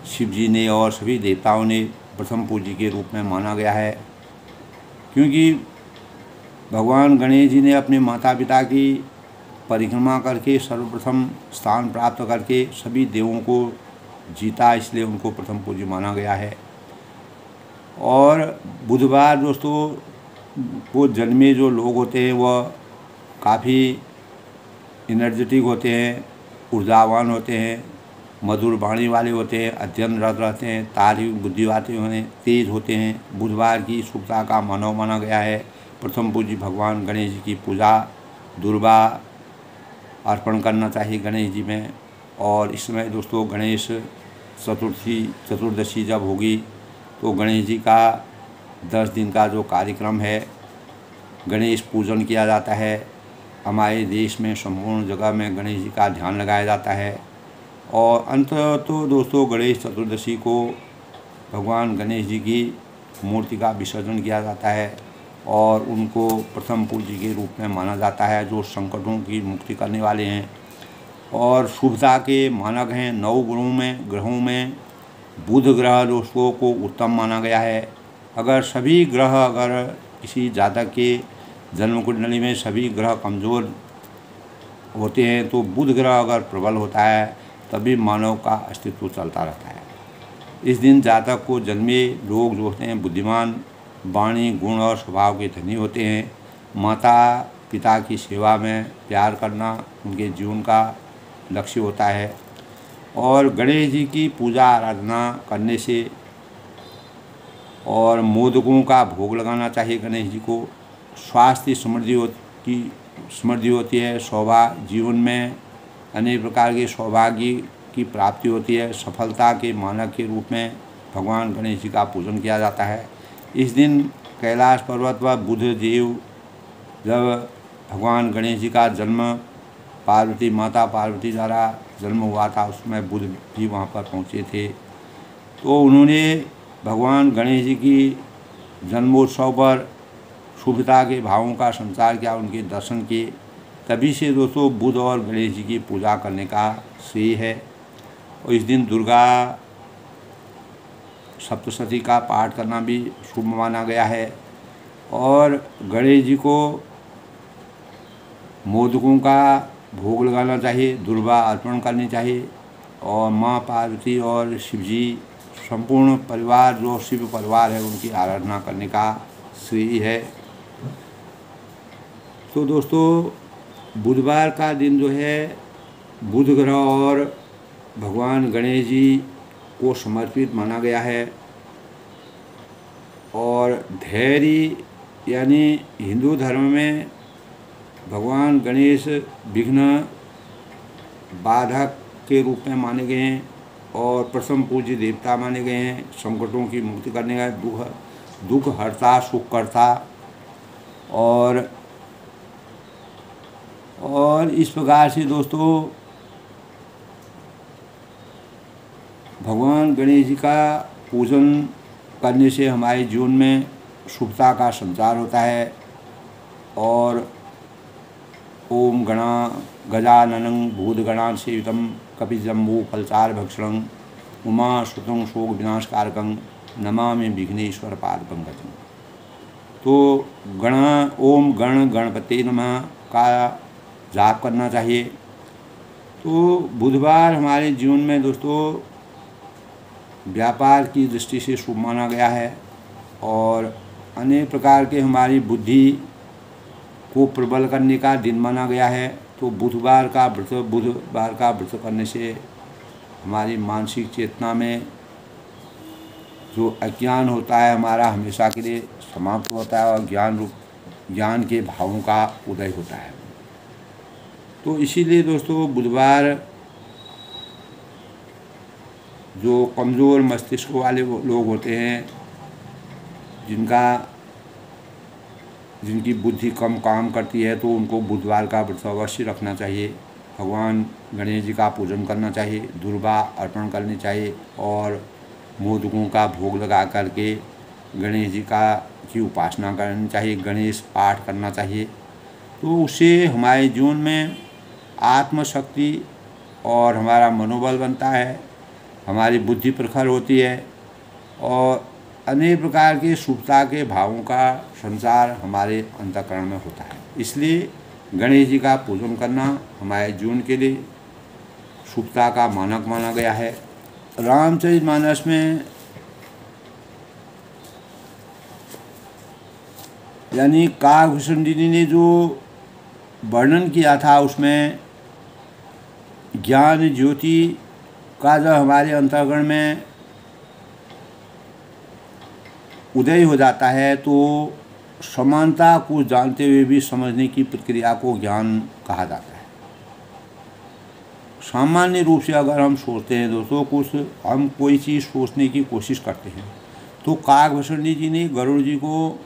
शिव जी ने और सभी देवताओं ने प्रथम पूज्य के रूप में माना गया है, क्योंकि भगवान गणेश जी ने अपने माता पिता की परिक्रमा करके सर्वप्रथम स्थान प्राप्त करके सभी देवों को जीता, इसलिए उनको प्रथम पूज्य माना गया है। और बुधवार दोस्तों वो जन्मे जो लोग होते हैं वह काफ़ी एनर्जेटिक होते हैं, ऊर्जावान होते हैं, मधुर वाणी वाले होते हैं, अध्ययनरत रहते हैं, तार्किक बुद्धि वाले होते हैं, तेज होते हैं। बुधवार की शुभता का मानव माना गया है। प्रथम पूज्य भगवान गणेश जी की पूजा दुर्वा अर्पण करना चाहिए गणेश जी में। और इस समय दोस्तों गणेश चतुर्दशी जब होगी तो गणेश जी का 10 दिन का जो कार्यक्रम है गणेश पूजन किया जाता है। हमारे देश में संपूर्ण जगह में गणेश जी का ध्यान लगाया जाता है। और अंत तो दोस्तों गणेश चतुर्दशी को भगवान गणेश जी की मूर्ति का विसर्जन किया जाता है और उनको प्रथम पूज्य के रूप में माना जाता है, जो संकटों की मुक्ति करने वाले हैं और शुभता के मानक हैं। 9 ग्रहों में बुध ग्रह दोस्तों को उत्तम माना गया है। अगर सभी ग्रह अगर किसी जातक के जन्म कुंडली में सभी ग्रह कमज़ोर होते हैं तो बुध ग्रह अगर प्रबल होता है तभी मानव का अस्तित्व चलता रहता है। इस दिन जातक को जन्मे लोग जो होते हैं बुद्धिमान, वाणी, गुण और स्वभाव के धनी होते हैं। माता पिता की सेवा में प्यार करना उनके जीवन का लक्ष्य होता है। और गणेश जी की पूजा आराधना करने से और मोदकों का भोग लगाना चाहिए गणेश जी को। स्वास्थ्य समृद्धि होती है। जीवन में अनेक प्रकार के सौभाग्य की प्राप्ति होती है। सफलता के मानक के रूप में भगवान गणेश जी का पूजन किया जाता है। इस दिन कैलाश पर्वत पर बुध देव, जब भगवान गणेश जी का जन्म पार्वती माता पार्वती द्वारा जन्म हुआ था, उसमें बुध भी वहाँ पर पहुँचे थे। तो उन्होंने भगवान गणेश जी की जन्मोत्सव पर शुभता के भावों का संचार किया, उनके दर्शन किए। तभी से दोस्तों बुध और गणेश जी की पूजा करने का श्रेय है। और इस दिन दुर्गा सप्तशती का पाठ करना भी शुभ माना गया है। और गणेश जी को मोदकों का भोग लगाना चाहिए, दुर्वा अर्पण करनी चाहिए। और माँ पार्वती और शिव जी, संपूर्ण परिवार जो शिव परिवार है, उनकी आराधना करने का श्रेय है। तो दोस्तों बुधवार का दिन जो है बुध ग्रह और भगवान गणेश जी को समर्पित माना गया है। और धैर्य यानी हिंदू धर्म में भगवान गणेश विघ्न बाधक के रूप में माने गए हैं और प्रथम पूज्य देवता माने गए हैं। संकटों की मुक्ति करने का, दुख हरता, सुख करता। और इस प्रकार से दोस्तों भगवान गणेश जी का पूजन करने से हमारे जीवन में शुभता का संचार होता है। और ओम गजाननं भूतगणां सेवितं कपिजम्बू फलचार भक्षणं उमा सुतं शोक विनाशकारकं नमामि विघ्नेश्वर पादपंकजं। तो ओम गणपते नमः का जाप करना चाहिए। तो बुधवार हमारे जीवन में दोस्तों व्यापार की दृष्टि से शुभ माना गया है। और अनेक प्रकार के हमारी बुद्धि को प्रबल करने का दिन माना गया है। तो बुधवार का व्रत करने से हमारी मानसिक चेतना में जो अज्ञान होता है हमारा हमेशा के लिए समाप्त होता है और ज्ञान के भावों का उदय होता है। तो इसीलिए दोस्तों बुधवार जो कमज़ोर मस्तिष्क वाले लोग होते हैं, जिनकी बुद्धि कम काम करती है, तो उनको बुधवार का व्रत अवश्य रखना चाहिए। भगवान गणेश जी का पूजन करना चाहिए, दुर्वा अर्पण करनी चाहिए और मोदकों का भोग लगा करके गणेश जी की उपासना करनी चाहिए, गणेश पाठ करना चाहिए। तो उससे हमारे जीवन में आत्मशक्ति और हमारा मनोबल बनता है, हमारी बुद्धि प्रखर होती है और अनेक प्रकार के शुभता के भावों का संचार हमारे अंतःकरण में होता है। इसलिए गणेश जी का पूजन करना हमारे जीवन के लिए शुभता का मानक माना गया है। रामचरितमानस में यानी काकभूषण जी ने जो वर्णन किया था, उसमें ज्ञान ज्योति का जब हमारे अंतःकरण में उदय हो जाता है तो समानता को जानते हुए भी समझने की प्रक्रिया को ज्ञान कहा जाता है। सामान्य रूप से अगर हम सोचते हैं दोस्तों, हम कोई चीज़ सोचने की कोशिश करते हैं, तो काकभूषण जी ने गरुड़ जी को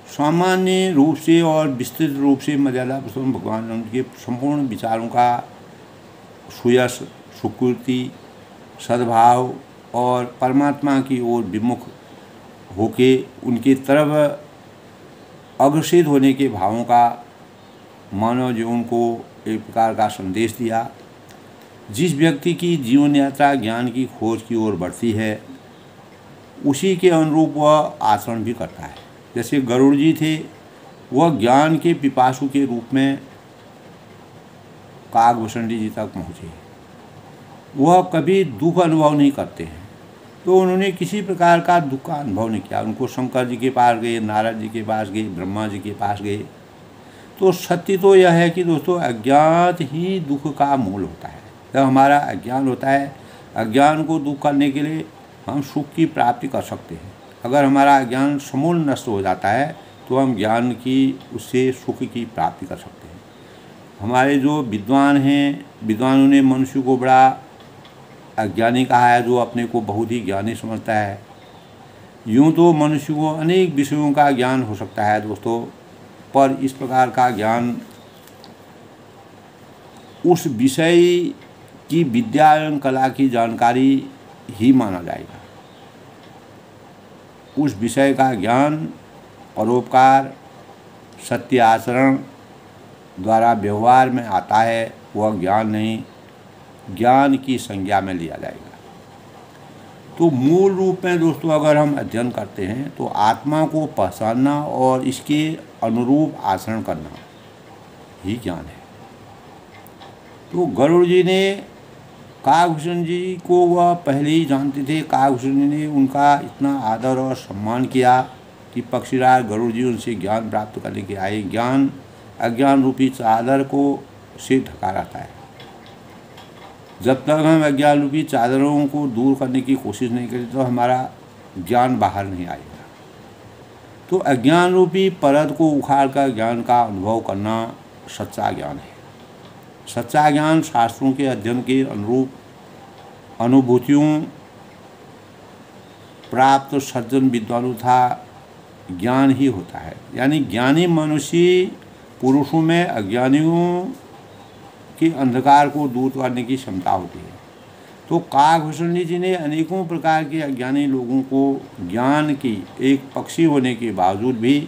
सामान्य रूप से और विस्तृत रूप से मर्यादा पुरुषोत्तम भगवान उनके संपूर्ण विचारों का सुयश, सुकृति, सद्भाव और परमात्मा की ओर विमुख होके उनकी तरफ अग्रसित होने के भावों का मानव जीवन को एक प्रकार का संदेश दिया। जिस व्यक्ति की जीवन यात्रा ज्ञान की खोज की ओर बढ़ती है, उसी के अनुरूप वह आचरण भी करता है। जैसे गरुड़ जी थे, वह ज्ञान के पिपासु के रूप में काकभूषण जी तक पहुँचे। वह कभी दुख अनुभव नहीं करते हैं, तो उन्होंने किसी प्रकार का दुख का अनुभव नहीं किया। उनको शंकर जी के पास गए, नारद जी के पास गए, ब्रह्मा जी के पास गए। तो सत्य तो यह है कि दोस्तों अज्ञात ही दुख का मूल होता है। जब हमारा अज्ञान होता है, अज्ञान को दूर करने के लिए हम सुख की प्राप्ति कर सकते हैं। अगर हमारा अज्ञान समूल नष्ट हो जाता है तो हम ज्ञान की, उससे सुख की प्राप्ति कर सकते हैं। हमारे जो विद्वान हैं, विद्वानों ने मनुष्य को बड़ा अज्ञानी कहा है, जो अपने को बहुत ही ज्ञानी समझता है। यूँ तो मनुष्य को अनेक विषयों का ज्ञान हो सकता है दोस्तों, पर इस प्रकार का ज्ञान उस विषय की विद्या एवं कला की जानकारी ही माना जाएगा। उस विषय का ज्ञान परोपकार, सत्य आचरण द्वारा व्यवहार में आता है, वह ज्ञान नहीं, ज्ञान की संज्ञा में लिया जाएगा। तो मूल रूप में दोस्तों अगर हम अध्ययन करते हैं तो आत्मा को पहचानना और इसके अनुरूप आचरण करना ही ज्ञान है। तो गरुड़ जी ने काकभूषण जी को वह पहले ही जानते थे। काकभूषण जी ने उनका इतना आदर और सम्मान किया कि पक्षीराज गरुड़ जी उनसे ज्ञान प्राप्त करने के आए। ज्ञान अज्ञान रूपी चादर को से ढका रहता है। जब तक हम अज्ञान रूपी चादरों को दूर करने की कोशिश नहीं करें तो हमारा ज्ञान बाहर नहीं आएगा। तो अज्ञान रूपी परत को उखाड़ कर ज्ञान का अनुभव करना सच्चा ज्ञान है। सच्चा ज्ञान शास्त्रों के अध्ययन के अनुरूप अनुभूतियों प्राप्त सज्जन विद्वानों था ज्ञान ही होता है। यानी ज्ञानी मनुष्य पुरुषों में अज्ञानियों के अंधकार को दूर करने की क्षमता होती है। तो काकभूषण जी ने अनेकों प्रकार के अज्ञानी लोगों को ज्ञान की, एक पक्षी होने के बावजूद भी,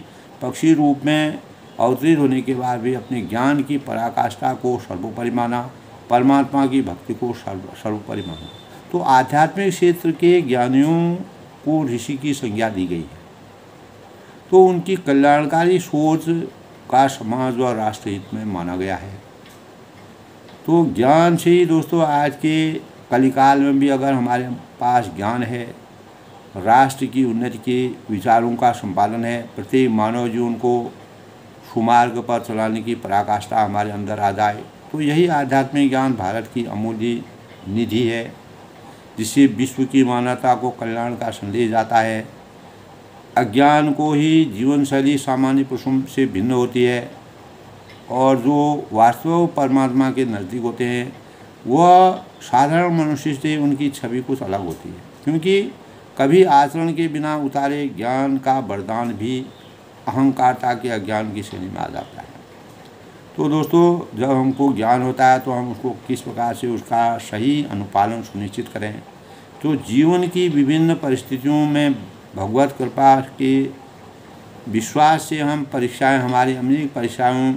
पक्षी रूप में अवतरित होने के बाद भी अपने ज्ञान की पराकाष्ठा को सर्वोपरि माना, परमात्मा की भक्ति को सर्वोपरि माना। तो आध्यात्मिक क्षेत्र के ज्ञानियों को ऋषि की संज्ञा दी गई है। तो उनकी कल्याणकारी सोच का समाज और राष्ट्र हित में माना गया है। तो ज्ञान से ही दोस्तों आज के कलिकाल में भी अगर हमारे पास ज्ञान है, राष्ट्र की उन्नति के विचारों का संपादन है, प्रत्येक मानव जीवन को सुमार्ग पर चलाने की पराकाष्ठा हमारे अंदर आ जाए, तो यही आध्यात्मिक ज्ञान भारत की अमूल्य निधि है, जिससे विश्व की मानवता को कल्याण का संदेश जाता है। अज्ञान को ही जीवन शैली सामान्य पुरुषों से भिन्न होती है और जो वास्तव परमात्मा के नज़दीक होते हैं वह साधारण मनुष्य से उनकी छवि कुछ अलग होती है, क्योंकि कभी आचरण के बिना उतारे ज्ञान का वरदान भी अहंकारता के अज्ञान की श्रेणी में आ जाता है। तो दोस्तों जब हमको ज्ञान होता है तो हम उसको किस प्रकार से उसका सही अनुपालन सुनिश्चित करें। तो जीवन की विभिन्न परिस्थितियों में भगवत कृपा के विश्वास से हम परीक्षाएं, हमारी अनेक परीक्षाओं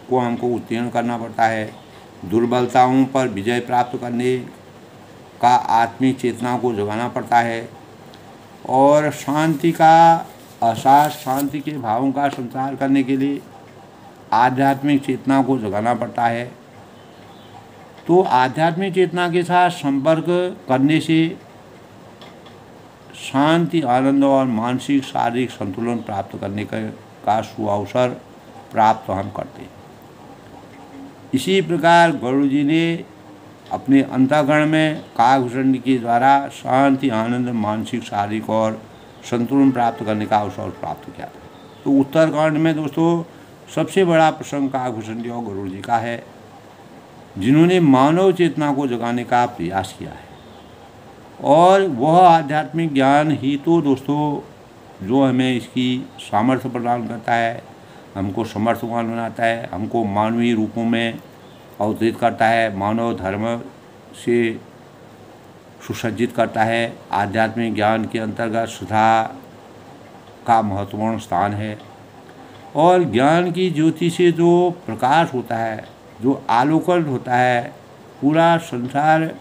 को हमको उत्तीर्ण करना पड़ता है। दुर्बलताओं पर विजय प्राप्त करने का आत्मिक चेतना को जगाना पड़ता है और शांति का एहसास, शांति के भावों का संचार करने के लिए आध्यात्मिक चेतना को जगाना पड़ता है। तो आध्यात्मिक चेतना के साथ संपर्क करने से शांति, आनंद और मानसिक शारीरिक संतुलन प्राप्त करने का सुअवसर प्राप्त हम करते हैं। इसी प्रकार गरुड़ जी ने अपने अंतःकरण में काकभूषण के द्वारा शांति, आनंद, मानसिक, शारीरिक और संतुलन प्राप्त करने का अवसर प्राप्त किया था। तो उत्तरकांड में दोस्तों सबसे बड़ा प्रसंग काकभूषण जी और गरुड़ जी का है, जिन्होंने मानव चेतना को जगाने का प्रयास किया है। और वह आध्यात्मिक ज्ञान ही तो दोस्तों जो हमें इसकी सामर्थ्य प्रदान करता है, हमको समर्थवान बनाता है, हमको मानवीय रूपों में अवतरित करता है, मानव धर्म से सुसज्जित करता है। आध्यात्मिक ज्ञान के अंतर्गत श्रद्धा का महत्वपूर्ण स्थान है और ज्ञान की ज्योति से जो प्रकाश होता है, जो आलोकन होता है, पूरा संसार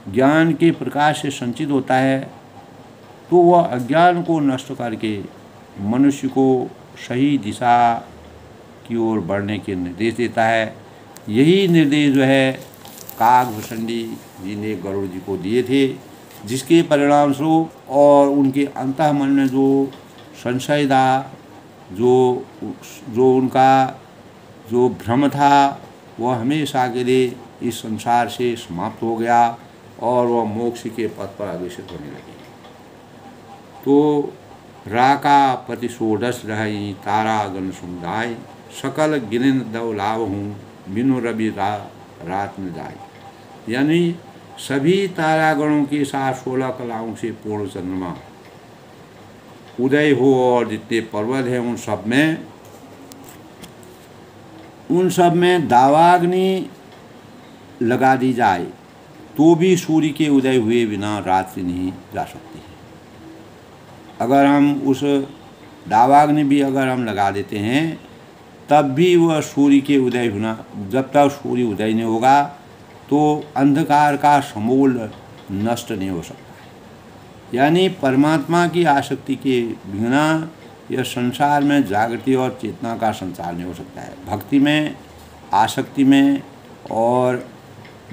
ज्ञान के प्रकाश से संचित होता है। तो वह अज्ञान को नष्ट करके मनुष्य को सही दिशा की ओर बढ़ने के निर्देश देता है। यही निर्देश जो है काकभूषण जी ने गरुड़ जी को दिए थे, जिसके परिणाम स्वरूप और उनके अंतःमन में जो संशय था, जो उनका जो भ्रम था, वह हमेशा के लिए इस संसार से समाप्त हो गया और वह मोक्ष के पथ पर अग्रसर होने लगे। तो राका प्रतिशोधस रही तारा गण समुदाय। सकल गिनन दव लाभ हूँ, बिनु रवि रात न जाए। यानी सभी तारागणों के साथ 16 कलाओं से पूर्ण चंद्रमा उदय हो और जितने पर्वत हैं उन सब में दावाग्नि लगा दी जाए तो भी सूर्य के उदय हुए बिना रात्रि नहीं जा सकती है। अगर हम उस दावाग्नि भी अगर हम लगा देते हैं तब भी वह सूर्य के उदय बिना, जब तक सूर्य उदय नहीं होगा तो अंधकार का समूल नष्ट नहीं हो सकता। यानी परमात्मा की आसक्ति के बिना यह संसार में जागृति और चेतना का संचार नहीं हो सकता है। भक्ति में, आसक्ति में, और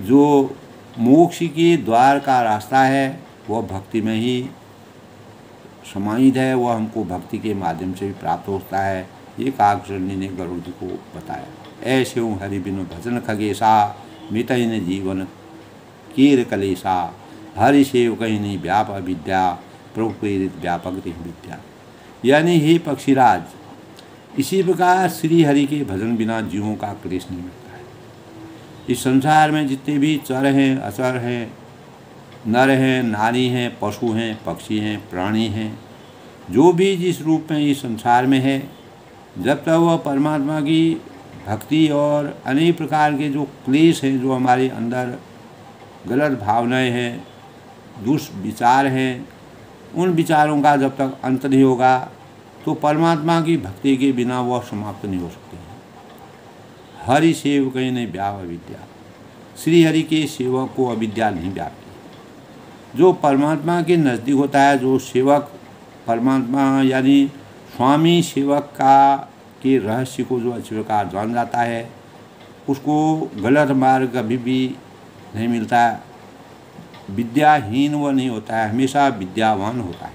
जो मोक्ष के द्वार का रास्ता है वह भक्ति में ही समाहित है। वह हमको भक्ति के माध्यम से भी प्राप्त होता है। ये काकचंडी ने गरुड़ जी को बताया। ऐसे हूँ हरि बिनु भजन खगेशा, मितहि न जीवन कीर कलेशा, हरि सेव कहीं नहीं व्याप अविद्या, प्रभु प्रेरित व्यापक तिह विद्या। यानी हे पक्षीराज, इसी प्रकार श्री हरि के भजन बिना जीवों का क्लेश नहीं मिलता है। इस संसार में जितने भी चर हैं, अचर हैं, नर हैं, नारी हैं, पशु हैं, पक्षी हैं, प्राणी हैं, जो भी जिस रूप में इस संसार में है, जब तक वह परमात्मा की भक्ति और अनेक प्रकार के जो क्लेश हैं, जो हमारे अंदर गलत भावनाएं हैं, दुष्विचार हैं, उन विचारों का जब तक अंत नहीं होगा तो परमात्मा की भक्ति के बिना वह समाप्त नहीं हो सकते हैं। हरि सेवक नहीं व्याप अविद्या, श्री हरि के सेवक को अविद्या नहीं व्यापती। जो परमात्मा के नज़दीक होता है, जो सेवक परमात्मा यानी स्वामी सेवक का के रहस्य को जो अच्छी प्रकार जान जाता है, उसको गलत मार्ग कभी भी नहीं मिलता है। विद्याहीन वह नहीं होता है, हमेशा विद्यावान होता है।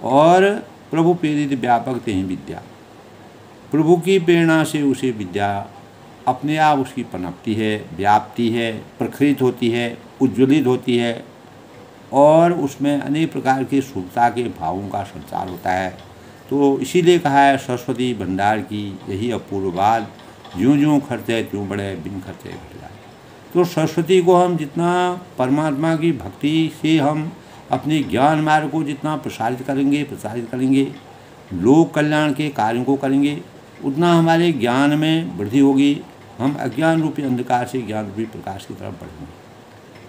और प्रभु प्रेरित व्यापक तिह विद्या, प्रभु की प्रेरणा से उसे विद्या अपने आप उसकी पनपती है, व्याप्ति है, प्रखरित होती है, उज्ज्वलित होती है, और उसमें अनेक प्रकार के शुभता के भावों का संचार होता है। तो इसीलिए कहा है सरस्वती भंडार की यही अपूर्व बात, ज्यों ज्यों खर्चे त्यों बढ़े, बिन खर्चे घट जाए। तो सरस्वती को हम जितना परमात्मा की भक्ति से हम अपने ज्ञान मार्ग को जितना प्रसारित करेंगे, लोक कल्याण के कार्यों को करेंगे, उतना हमारे ज्ञान में वृद्धि होगी। हम अज्ञान रूपी अंधकार से ज्ञान रूपी प्रकाश की तरफ बढ़ेंगे।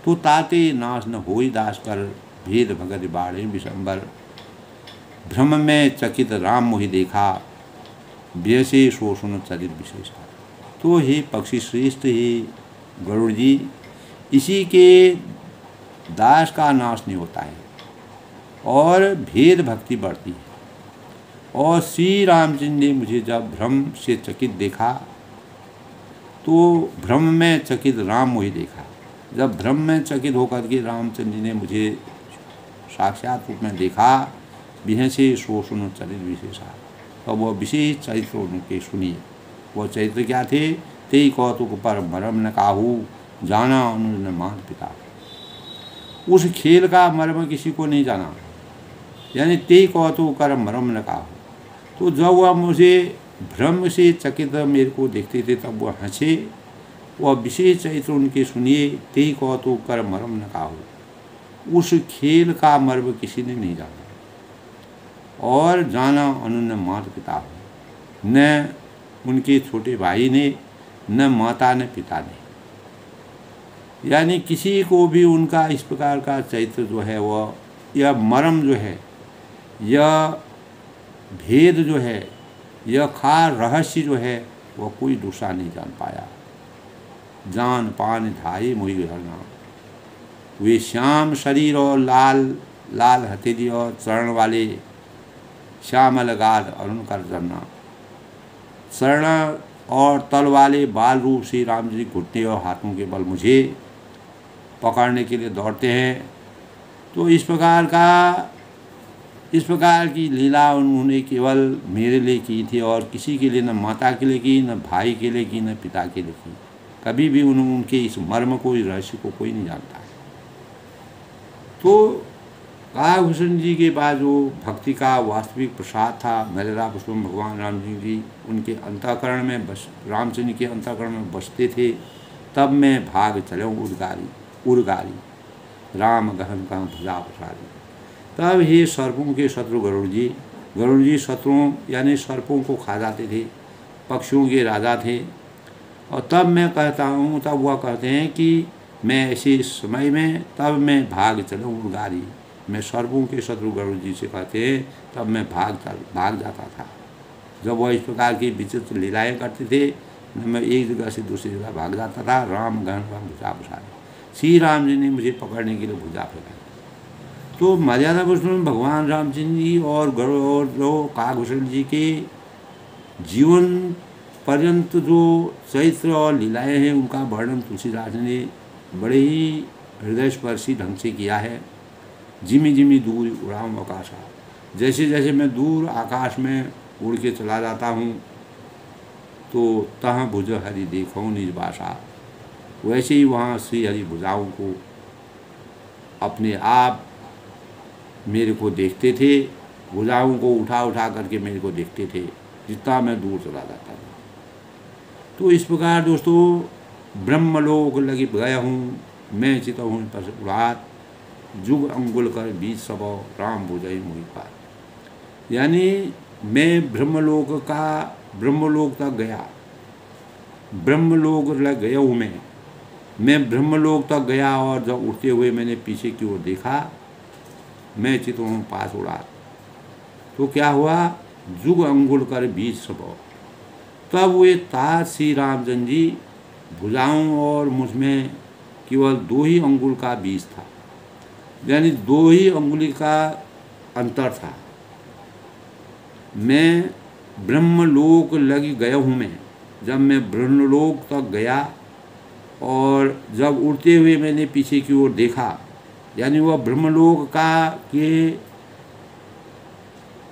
तो ताते नाश न होई दास कर, भेद भगत बाढ़े विशंबर, भ्रम में चकित राम मोहि देखा, व्यसे शोषण चरित विशेषा। तो हे पक्षी श्रेष्ठ, हे गरुड़ जी, इसी के दास का नाश नहीं होता है और भेद भक्ति बढ़ती है। और श्री रामचंद्र ने मुझे जब भ्रम से चकित देखा तो भ्रम में चकित राम मोहि देखा। जब भ्रम में चकित होकर के रामचंद्र ने मुझे साक्षात रूप में देखा, विहसे शोषण चरित विशेषा, तो वह विशेष चरित्र उनके सुनिए। वह चरित्र क्या थे? तेई कौतुक पर मरम न काहू, जाना अनुज न मात पिता। उस खेल का मर्म किसी को नहीं जाना, यानी तेई कौतुक कर मरम न काहू। तो जब वह मुझे भ्रम से चकित मेरे को देखते थे तब वह हंसे। वह विशेष चरित्र उनके सुनिए, तेई कौतुक कर मरम न काहू। उस खेल का मर्म किसी ने नहीं जाना। और जाना अनुन मात पिता हो, न उनके छोटे भाई ने, न माता ने, पिता ने, यानी किसी को भी उनका इस प्रकार का चरित्र जो है वह, यह मर्म जो है, यह भेद जो है, यह खार रहस्य जो है, वह कोई दूसरा नहीं जान पाया। जान पान धाये मोहि हरना, वे श्याम शरीर और लाल लाल हथेली और चरण वाले श्यामल गाल अरुण कर जरना, शरण और तल वाले बाल रूप से राम जी घुटने और हाथों के बल मुझे पकड़ने के लिए दौड़ते हैं। तो इस प्रकार की लीला उन्होंने केवल मेरे लिए की थी और किसी के लिए, न माता के लिए की, न भाई के लिए की, न पिता के लिए की। कभी भी उनके इस मर्म को, इस रहस्य को कोई नहीं जानता है। तो काकभूषण जी के बाद जो भक्ति का वास्तविक प्रसाद था मलयरा पुष्पम भगवान राम जी उनके अंतःकरण में बस रामचंद्र के अंतःकरण में बसते थे। तब मैं भाग चलूँ उर्गारी राम गहन का भुजा प्रसादी। तब हे सर्पों के शत्रु गरुड़ जी शत्रुओं यानी सर्पों को खा जाते थे, पक्षियों के राजा थे। और तब मैं कहता हूँ, तब वह कहते हैं कि मैं ऐसे समय में तब मैं भाग चलूँ उर्गारी, मैं सर्पों के शत्रु गरुड़ जी से कहते हैं तब मैं भाग जाता था। जब वह इस प्रकार की विचित्र लीलाएँ करते थे मैं एक जगह से दूसरी जगह भाग जाता था। राम गहन का भुजा प्रसादी, श्री राम जी ने मुझे पकड़ने के लिए भुजा फैलाई। तो मर्यादा पुरुषोत्तम में भगवान रामचंद्र जी और जो काकभूषण जी के जीवन पर्यंत जो चरित्र और लीलाएँ हैं उनका वर्णन तुलसीदास ने बड़े ही हृदयस्पर्शी ढंग से किया है। जिमी जिमी दूर उड़ाऊँ आकाशा, जैसे जैसे मैं दूर आकाश में उड़ के चला जाता हूँ तो तहाँ भुज हरि देखो निज बासा, वैसे ही वहाँ श्री हरि भुजाओं को अपने आप मेरे को देखते थे, भुजाओं को उठा उठा करके मेरे को देखते थे जितना मैं दूर चला जाता था। तो इस प्रकार दोस्तों ब्रह्मलोक लगी गया हूँ मैं चित हूँ पर उड़ात, जुग अंगुल कर बीच सब राम भुजई मोहि पार। यानी मैं ब्रह्मलोक तक गया, ब्रह्मलोक लग गया हूँ मैं ब्रह्मलोक तक गया। और जब उठते हुए मैंने पीछे की ओर देखा मैं चित हूँ पास उड़ा, तो क्या हुआ, जुग अंगुल कर बीच सब। तब वे तात श्री रामचंद्र जी भुजाओं और मुझ में केवल 2 ही अंगुल का बीच था, यानी 2 ही अंगुली का अंतर था। मैं ब्रह्मलोक लग गया हूँ जब मैं ब्रह्मलोक तक गया और जब उड़ते हुए मैंने पीछे की ओर देखा, यानी वह ब्रह्मलोक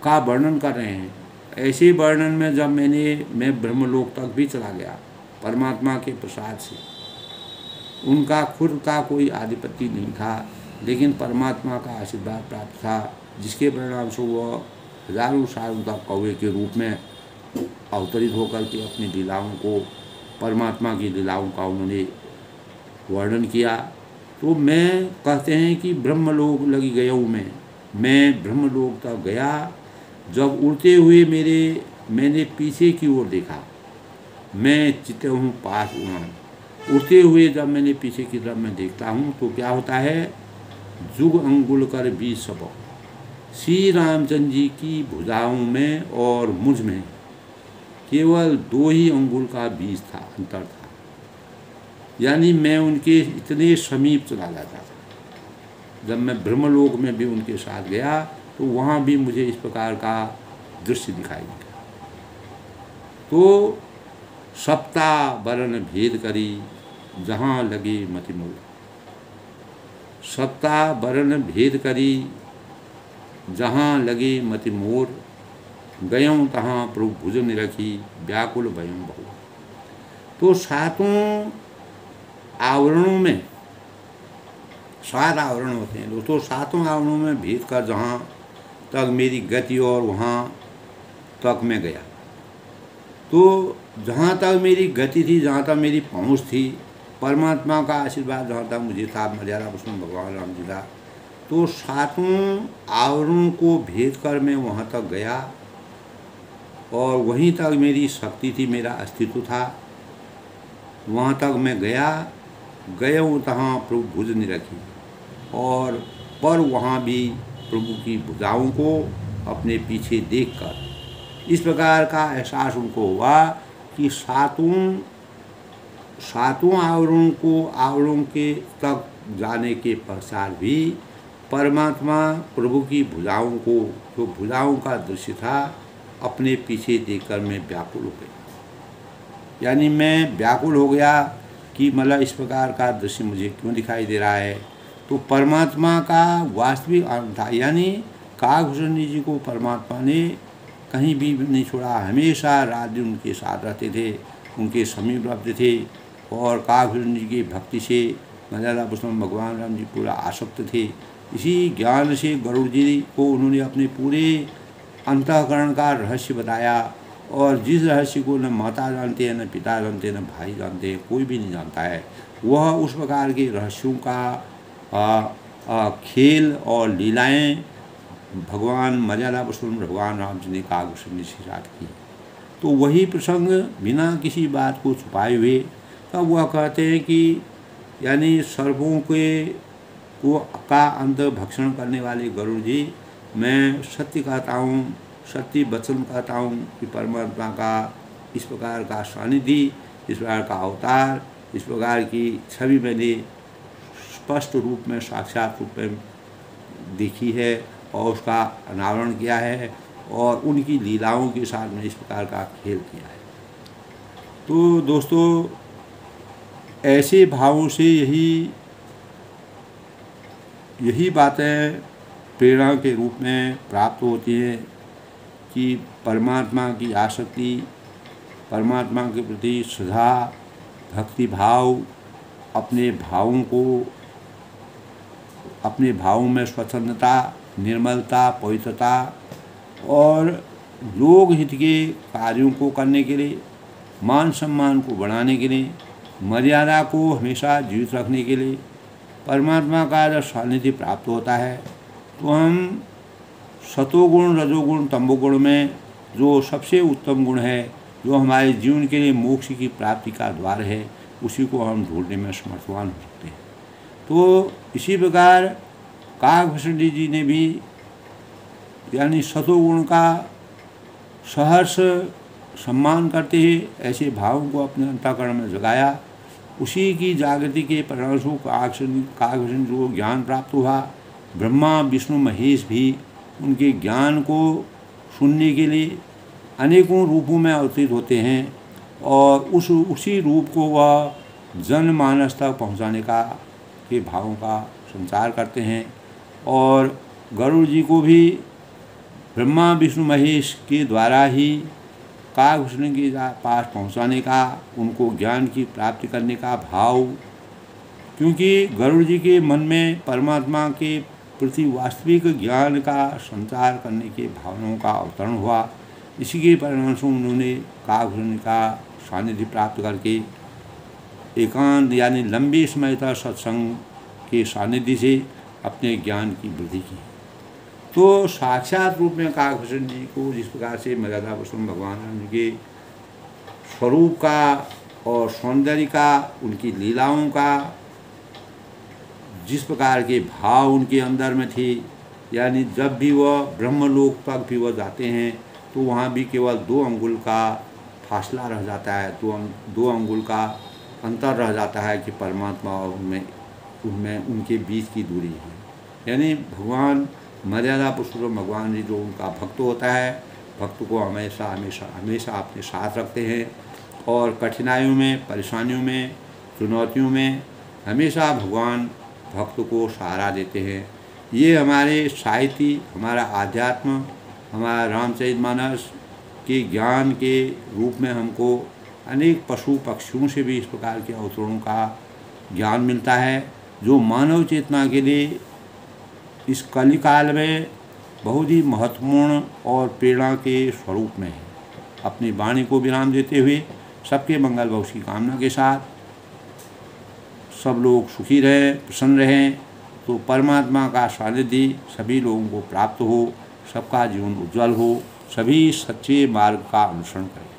का वर्णन कर रहे हैं। ऐसे वर्णन में जब मैं ब्रह्मलोक तक भी चला गया परमात्मा के प्रसाद से। उनका खुद का कोई आधिपत्य नहीं था, लेकिन परमात्मा का आशीर्वाद प्राप्त था, जिसके परिणाम से वह हजारों सालों तक कौवे के रूप में अवतरित होकर के अपनी लीलाओं को, परमात्मा की लीलाओं का उन्होंने वर्णन किया। तो मैं कहते हैं कि ब्रह्मलोक लगी गया हूँ मैं ब्रह्मलोक तक गया। जब उड़ते हुए मैंने पीछे की ओर देखा मैं चित हूँ पास उड़ान। उड़ते हुए जब मैंने पीछे की तरफ मैं देखता हूँ तो क्या होता है, जुग अंगुल कर बीच सब, श्री रामचंद्र जी की भुजाओं में और मुझ में केवल 2 ही अंगुल का बीच था, अंतर था। यानी मैं उनके इतने समीप चला जाता था। जब मैं ब्रह्मलोक में भी उनके साथ गया तो वहाँ भी मुझे इस प्रकार का दृश्य दिखाई दिया। तो सप्ता वरण भेद करी जहाँ लगे मति मोर, सप्ता वरण भेद करी जहाँ लगे मति मोर, गयों तहाँ प्रभु भुज निरखी व्याकुल भयों बहु। तो 7 आवरणों में 7 आवरण होते हैं दोस्तों। 7 आवरणों में भेद कर जहाँ तक मेरी गति और वहाँ तक मैं गया, तो जहाँ तक मेरी गति थी, जहाँ तक मेरी पहुँच थी, परमात्मा का आशीर्वाद जहाँ तक मुझे था, मर्यादा पुरुषोत्तम भगवान राम जी का, तो 7 आवरणों को भेद कर मैं वहाँ तक गया और वहीं तक मेरी शक्ति थी, मेरा अस्तित्व था। वहाँ तक मैं गया हूँ तहाँ प्रभु भुज निरखी, और पर वहाँ भी प्रभु की भुजाओं को अपने पीछे देखकर इस प्रकार का एहसास उनको हुआ कि 7 आवरणों के तक जाने के पश्चात भी परमात्मा प्रभु की भुजाओं को, जो भुजाओं का दृश्य था, अपने पीछे देखकर मैं व्याकुल हो गया। यानी मैं व्याकुल हो गया कि मतलब इस प्रकार का दृश्य मुझे क्यों दिखाई दे रहा है। तो परमात्मा का वास्तविक आनंद था। यानी काकभूषण जी को परमात्मा ने कहीं भी नहीं छोड़ा, हमेशा रात दिन उनके साथ रहते थे, उनके समीप रहते थे और काकभूषण जी की भक्ति से मर्यादा पुरुषोत्तम भगवान राम जी पूरा आसक्त थे। इसी ज्ञान से गरुड़ जी को उन्होंने अपने पूरे अंतःकरण का रहस्य बताया, और जिस रहस्य को न माता जानते हैं, न पिता जानते हैं, न भाई जानते हैं, कोई भी नहीं जानता है, वह उस प्रकार के रहस्यों का खेल और लीलाएं भगवान मर्यादा पुरुषोत्तम भगवान राम जी ने कागभूषण से साथ की। तो वही प्रसंग बिना किसी बात को छुपाए हुए तब वह कहते हैं कि यानी सर्पों का अंत भक्षण करने वाले गरुड़ जी, मैं सत्य कहता हूँ, सत्य वचन कहता हूँ कि परमात्मा का इस प्रकार का सानिध्य, इस प्रकार का अवतार, इस प्रकार की छवि मैंने स्पष्ट रूप में, साक्षात रूप में देखी है और उसका अनावरण किया है, और उनकी लीलाओं के साथ में इस प्रकार का खेल किया है। तो दोस्तों, ऐसे भावों से यही बातें प्रेरणा के रूप में प्राप्त होती हैं कि परमात्मा की आसक्ति, परमात्मा के प्रति श्रद्धा, भक्ति भाव, अपने भावों में स्वच्छंदता, निर्मलता, पवित्रता और लोक हित के कार्यों को करने के लिए, मान सम्मान को बढ़ाने के लिए, मर्यादा को हमेशा जीवित रखने के लिए परमात्मा का जब सानिध्य प्राप्त होता है तो हम सतोगुण, रजोगुण, तमोगुण में जो सबसे उत्तम गुण है, जो हमारे जीवन के लिए मोक्ष की प्राप्ति का द्वार है, उसी को हम ढूंढने में समर्थवान हो सकते हैं। तो इसी प्रकार कागभूषण जी ने भी यानी सतोगुण का सहर्ष सम्मान करते हुए ऐसे भावों को अपने अंतःकरण में जगाया। उसी की जागृति के परिणामस्वरूप कागभूषण को ज्ञान प्राप्त हुआ। ब्रह्मा, विष्णु, महेश भी उनके ज्ञान को सुनने के लिए अनेकों रूपों में अवतरित होते हैं, और उसी रूप को वह जनमानस तक पहुँचाने के भावों का संचार करते हैं। और गरुड़ जी को भी ब्रह्मा, विष्णु, महेश के द्वारा ही कागभूषण के पास पहुंचाने का, उनको ज्ञान की प्राप्ति करने का भाव, क्योंकि गरुड़ जी के मन में परमात्मा के प्रति वास्तविक ज्ञान का संचार करने के भावनाओं का अवतरण हुआ। इसी के परिणामस्वरूप उन्होंने कागभूषण का सानिध्य प्राप्त करके एकांत यानी लंबे समय तक सत्संग के सानिध्य से अपने ज्ञान की वृद्धि की। तो साक्षात रूप में कागभूषण जी को जिस प्रकार से मर्यादा पुरुषोत्तम भगवान राम जी के स्वरूप का और सौंदर्य का, उनकी लीलाओं का, जिस प्रकार के भाव उनके अंदर में थे, यानी जब भी वह ब्रह्मलोक तक भी वह जाते हैं तो वहाँ भी केवल 2 अंगुल का फासला रह जाता है, 2 अंगुल का अंतर रह जाता है कि परमात्मा और उनमें उनके बीच की दूरी है। यानी भगवान मर्यादा पुरुषोत्तम भगवान जी जो उनका भक्त होता है, भक्त को हमेशा हमेशा हमेशा अपने साथ रखते हैं, और कठिनाइयों में, परेशानियों में, चुनौतियों में हमेशा भगवान भक्त को सहारा देते हैं। ये हमारे साहित्य, हमारा आध्यात्म, हमारा रामचरितमानस के ज्ञान के रूप में हमको अनेक पशु पक्षियों से भी इस प्रकार के अवतरणों का ज्ञान मिलता है, जो मानव चेतना के लिए इस कलिकाल में बहुत ही महत्वपूर्ण और प्रेरणा के स्वरूप में है। अपनी वाणी को विराम देते हुए सबके मंगल भविष्य की कामना के साथ सब लोग सुखी रहें, प्रसन्न रहें, तो परमात्मा का सानिध्य सभी लोगों को प्राप्त हो, सबका जीवन उज्जवल हो, सभी सच्चे मार्ग का अनुसरण करें।